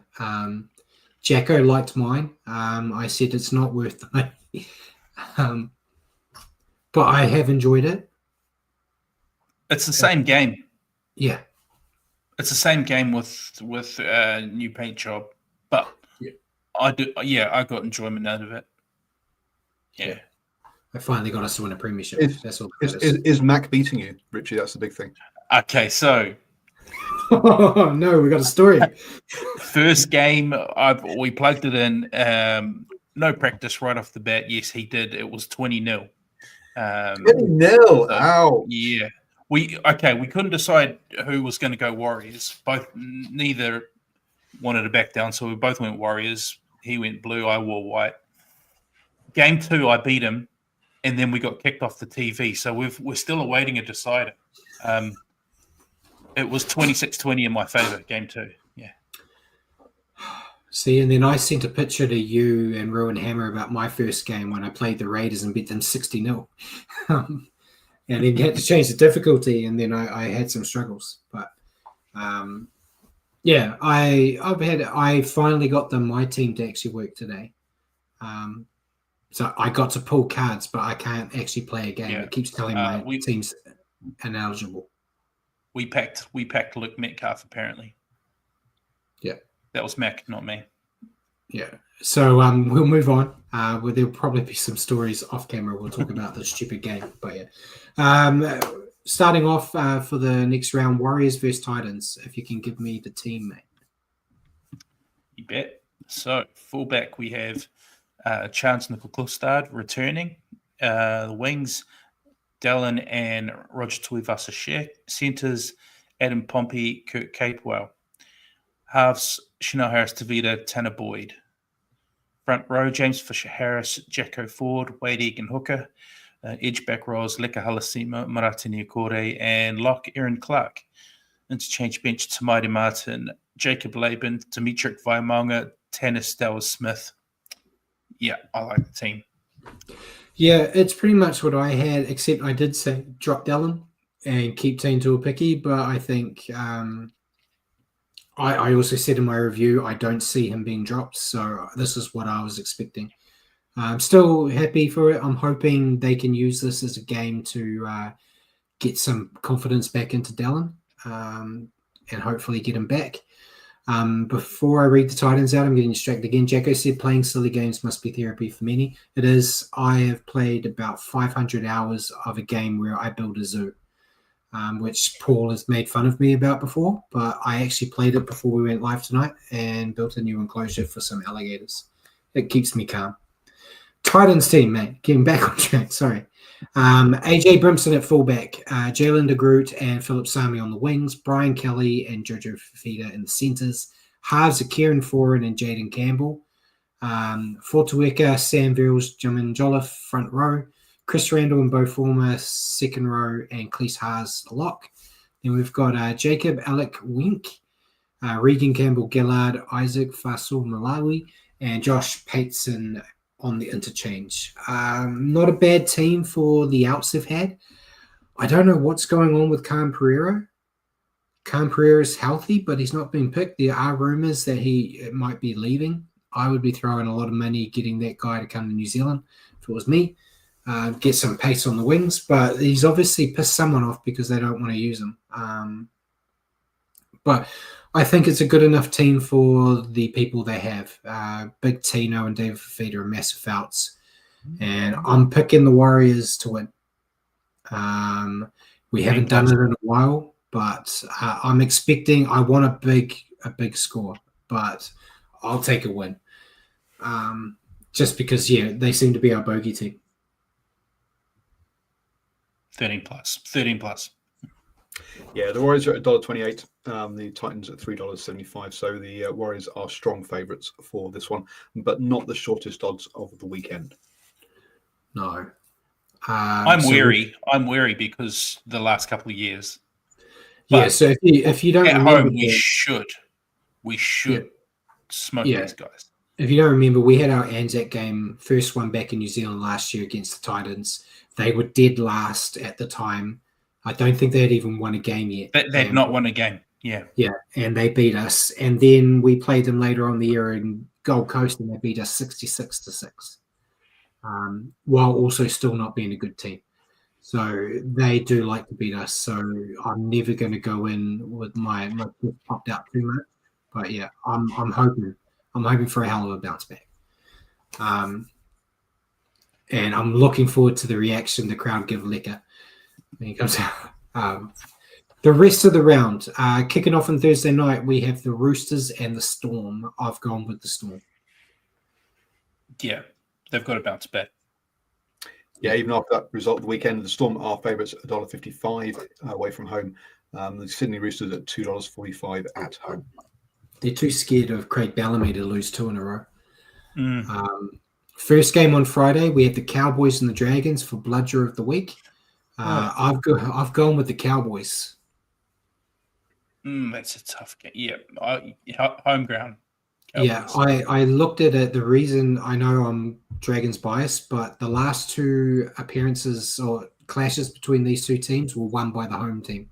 A: Jacko liked mine. I said it's not worth the money. But I have enjoyed it.
C: It's the same game.
A: Yeah.
C: It's the same game with new paint job. But I got enjoyment out of it. Yeah.
A: I finally got us to win a premiership. That's all.
B: Is Mac beating you, Richie? That's the big thing.
C: Okay, so
A: Oh, no, we got a story.
C: First game, we plugged it in. No practice right off the bat. Yes, he did. It was 20-0.
B: 20-0. Ow.
C: Yeah. We couldn't decide who was going to go Warriors. Neither wanted to back down, so we both went Warriors. He went blue, I wore white. Game 2, I beat him, and then we got kicked off the TV. So we're still awaiting a decider. It was 26-20 in my favor, game 2. Yeah.
A: See, and then I sent a picture to you and Rowan Hammer about my first game when I played the Raiders and beat them 60-0. And then had to change the difficulty, and then I had some struggles. But yeah, I finally got my team to actually work today. So I got to pull cards, but I can't actually play a game. Yeah. It keeps telling my team's ineligible.
C: We packed Luke Metcalf, apparently.
A: Yeah.
C: That was Mac, not me.
A: Yeah. So we'll move on. There'll probably be some stories off camera. We'll talk about the stupid game. But yeah. Starting off for the next round, Warriors versus Titans. If you can give me the team, mate.
C: You bet. So, fullback, we have Chance Nickel-Klostad returning. The wings, Dallin and Roger Tuivasa-Sheck. Centers, Adam Pompey, Kurt Capewell. Halves, Chanel Harris-Tavita, Tanner Boyd. Front row, James Fisher-Harris, Jacko Ford, Wade Egan Hooker. Edge back rows, Leka Halasima, Marata Niokore, and lock, Aaron Clark. Interchange bench, Tamaiti Martin, Jacob Laban, Dimitri Vaimonga, Tanner Stowers-Smith. Yeah, I like the team.
A: Yeah, it's pretty much what I had, except I did say drop Dallin and keep Team Tuapiki, but I think I also said in my review I don't see him being dropped, so this is what I was expecting. I'm still happy for it. I'm hoping they can use this as a game to get some confidence back into Dallin and hopefully get him back. Before I read the Titans out, I'm getting distracted again. Jacko said playing silly games must be therapy for many. It is. I have played about 500 hours of a game where I build a zoo, which Paul has made fun of me about before, but I actually played it before we went live tonight and built a new enclosure for some alligators. It keeps me calm. Titans team, mate. Getting back on track, sorry. AJ Brimson at fullback, Jalen DeGroot and Philip Sami on the wings, Brian Kelly and Jojo Fafita in the centers, halves are Kieran Foran and Jaden Campbell, Fortueka, Sam Verrills, Jamin Jolliffe front row, Chris Randall and Bo Former second row, and Cleese Haas the lock. Then we've got Jacob Alec Wink, Regan Campbell Gillard, Isaac Fasul Malawi, and Josh Pateson on the interchange. Not a bad team for the outs they've had. I don't know what's going on with Khan Pereira. Khan Pereira is healthy, but he's not been picked. There are rumors that he might be leaving. I would be throwing a lot of money getting that guy to come to New Zealand if it was me. Get some pace on the wings, but he's obviously pissed someone off because they don't want to use him. But I think it's a good enough team for the people they have. Big Tino and David Fafita are massive outs. And I'm picking the Warriors to win. We haven't done it in a while, but I'm expecting, I want a big score, but I'll take a win. Just because, yeah, they seem to be our bogey team.
C: 13 plus.
B: Yeah, the Warriors are at $1.28. The Titans at $3.75. So the Warriors are strong favourites for this one, but not the shortest odds of the weekend.
A: No.
C: I'm wary because the last couple of years.
A: Yeah, so if you don't remember,
C: home, we should smoke these guys.
A: If you don't remember, we had our Anzac game, first one back in New Zealand last year against the Titans. They were dead last at the time. I don't think they had even won a game yet.
C: They'd not won a game, yeah.
A: Yeah, and they beat us. And then we played them later on the year in Gold Coast, and they beat us 66-6, while also still not being a good team. So they do like to beat us. So I'm never going to go in with my fist popped out too much. But yeah, I'm hoping for a hell of a bounce back. And I'm looking forward to the reaction the crowd give Leka when he comes out. The rest of the round, kicking off on Thursday night, we have the Roosters and the Storm. I've gone with the Storm.
C: Yeah, they've got to bounce back.
B: Yeah, even after that result of the weekend, the Storm are favourites at $1.55 away from home. The Sydney Roosters at $2.45 at home.
A: They're too scared of Craig Bellamy to lose 2 in a row. First game on Friday, we have the Cowboys and the Dragons for Bludger of the Week. I've gone with the Cowboys.
C: That's a tough game. Yeah, home ground.
A: Cowboys. Yeah, I looked at it. The reason, I know I'm Dragons biased, but the last 2 appearances or clashes between these 2 teams were won by the home team.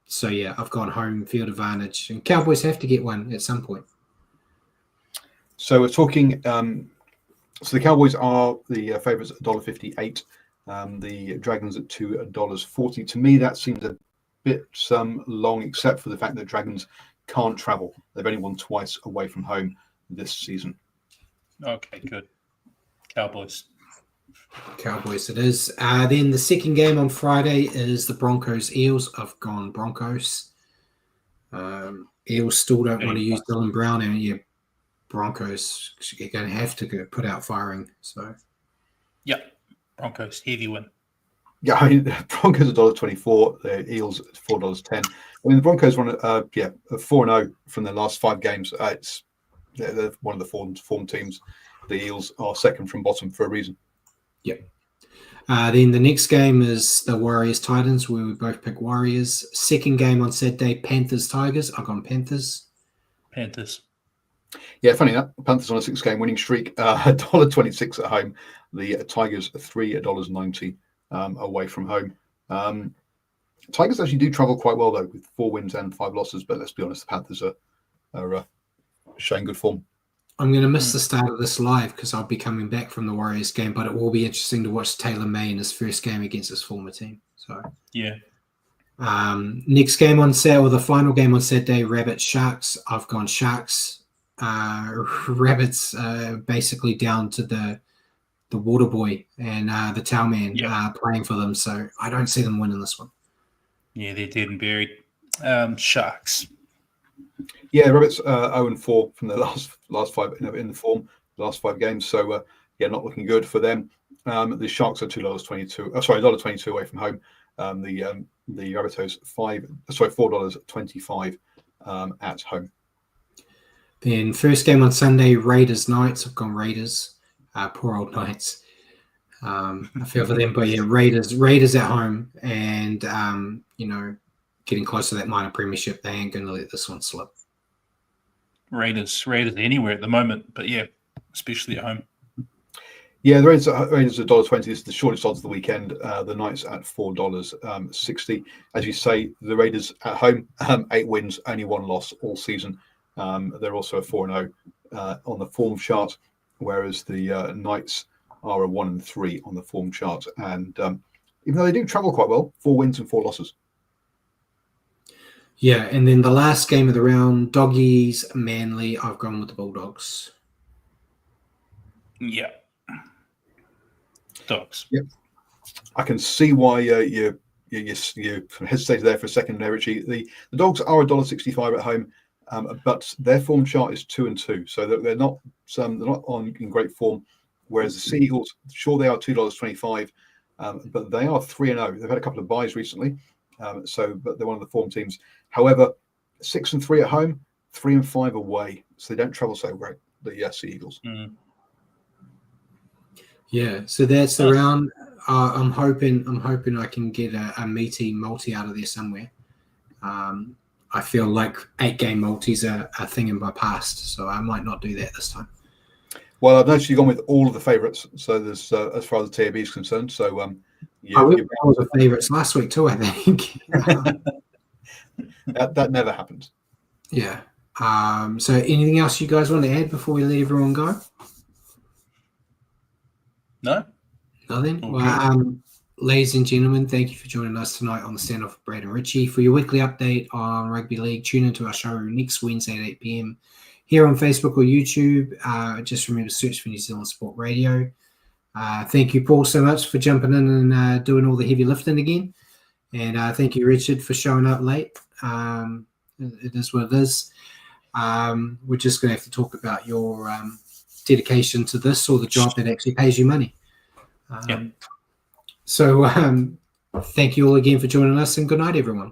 A: So yeah, I've gone home field advantage, and Cowboys have to get one at some point.
B: So we're talking. So the Cowboys are the favourites at $1.58. The Dragons at $2.40. To me, that seems a bit long, except for the fact that Dragons can't travel. They've only won twice away from home this season.
C: Okay, good. Cowboys
A: it is. Then the second game on Friday is the Broncos-Eels. I've gone Broncos. Eels still don't want to use Dylan Brown, and yeah, Broncos are going to have to put out firing. So,
C: yeah, Broncos heavy win.
B: Yeah, I mean, the Broncos are $1.24. The Eels at $4.10. I mean, the Broncos run 4-0 from their last 5 games. They're one of the form teams. The Eels are second from bottom for a reason.
A: Yep. Then the next game is the Warriors-Titans, where we both pick Warriors. Second game on Saturday, Panthers-Tigers. I've gone Panthers.
B: Yeah, funny that. Panthers on a 6-game winning streak. $1.26 at home. The Tigers are $3.90 away from home. Tigers actually do travel quite well, though, with 4 wins and 5 losses. But let's be honest, the Panthers are showing good form.
A: I'm going to miss the start of this live because I'll be coming back from the Warriors game, but it will be interesting to watch Taylor May in his first game against his former team. So
C: yeah.
A: Next game on Saturday, or the final game on Saturday, Rabbits Sharks. I've gone Sharks. Rabbits basically down to the water boy and the towel man playing for them, so I don't see them winning this one.
C: Yeah, they're dead and buried. Sharks.
B: Yeah, Rabbits 0-4 from the last 5 in the form, the last 5 games. So not looking good for them. The Sharks are $2.22. $1.22 away from home. The Rabbitohs $4.25 at home.
A: Then first game on Sunday, Raiders Knights. I've gone Raiders. Poor old Knights. I feel for them, but yeah, Raiders at home, and getting close to that minor premiership. They ain't going to let this one slip.
C: Raiders anywhere at the moment, but yeah, especially at home.
B: Yeah, the Raiders are $1.20. This is the shortest odds of the weekend. The Knights at $4.60. As you say, the Raiders at home, 8 wins, only 1 loss all season. They're also a 4-0 on the form chart, whereas the Knights are a 1-3 on the form chart. And even though they do travel quite well, 4 wins and 4 losses.
A: Yeah, and then the last game of the round, Doggies, Manly. I've gone with the Bulldogs.
C: Yeah. Dogs.
B: Yep. I can see why you hesitated there for a second there, Richie. The Dogs are $1.65 at home, but their form chart is 2-2, so they're not in great form. Whereas the Sea Eagles, sure, they are $2.25, but they are 3-0. They've had a couple of buys recently, but they're one of the form teams. However, 6-3 at home, 3-5 away, so they don't travel so great. The Sea Eagles.
C: Mm.
A: Yeah, so that's the round. I'm hoping I can get a meaty multi out of there somewhere. I feel like 8-game multis are a thing in my past, so I might not do that this time.
B: Well, I've noticed you've gone with all of the favourites, so there's as far as the TAB is concerned. So
A: we were all the favourites last week too, I think.
B: that never happened.
A: Yeah. So anything else you guys want to add before we let everyone go?
C: No.
A: Nothing?
C: Okay.
A: Well, ladies and gentlemen, thank you for joining us tonight on the Stand Off with Brad and Richie. For your weekly update on rugby league, tune into our show next Wednesday at 8 p.m. here on Facebook or YouTube. Just remember to search for New Zealand Sport Radio. Thank you, Paul, so much for jumping in and doing all the heavy lifting again. And thank you, Richard, for showing up late. It is what it is. We're just going to have to talk about your dedication to this, or the job that actually pays you money.
C: Yep.
A: So thank you all again for joining us, and good night, everyone.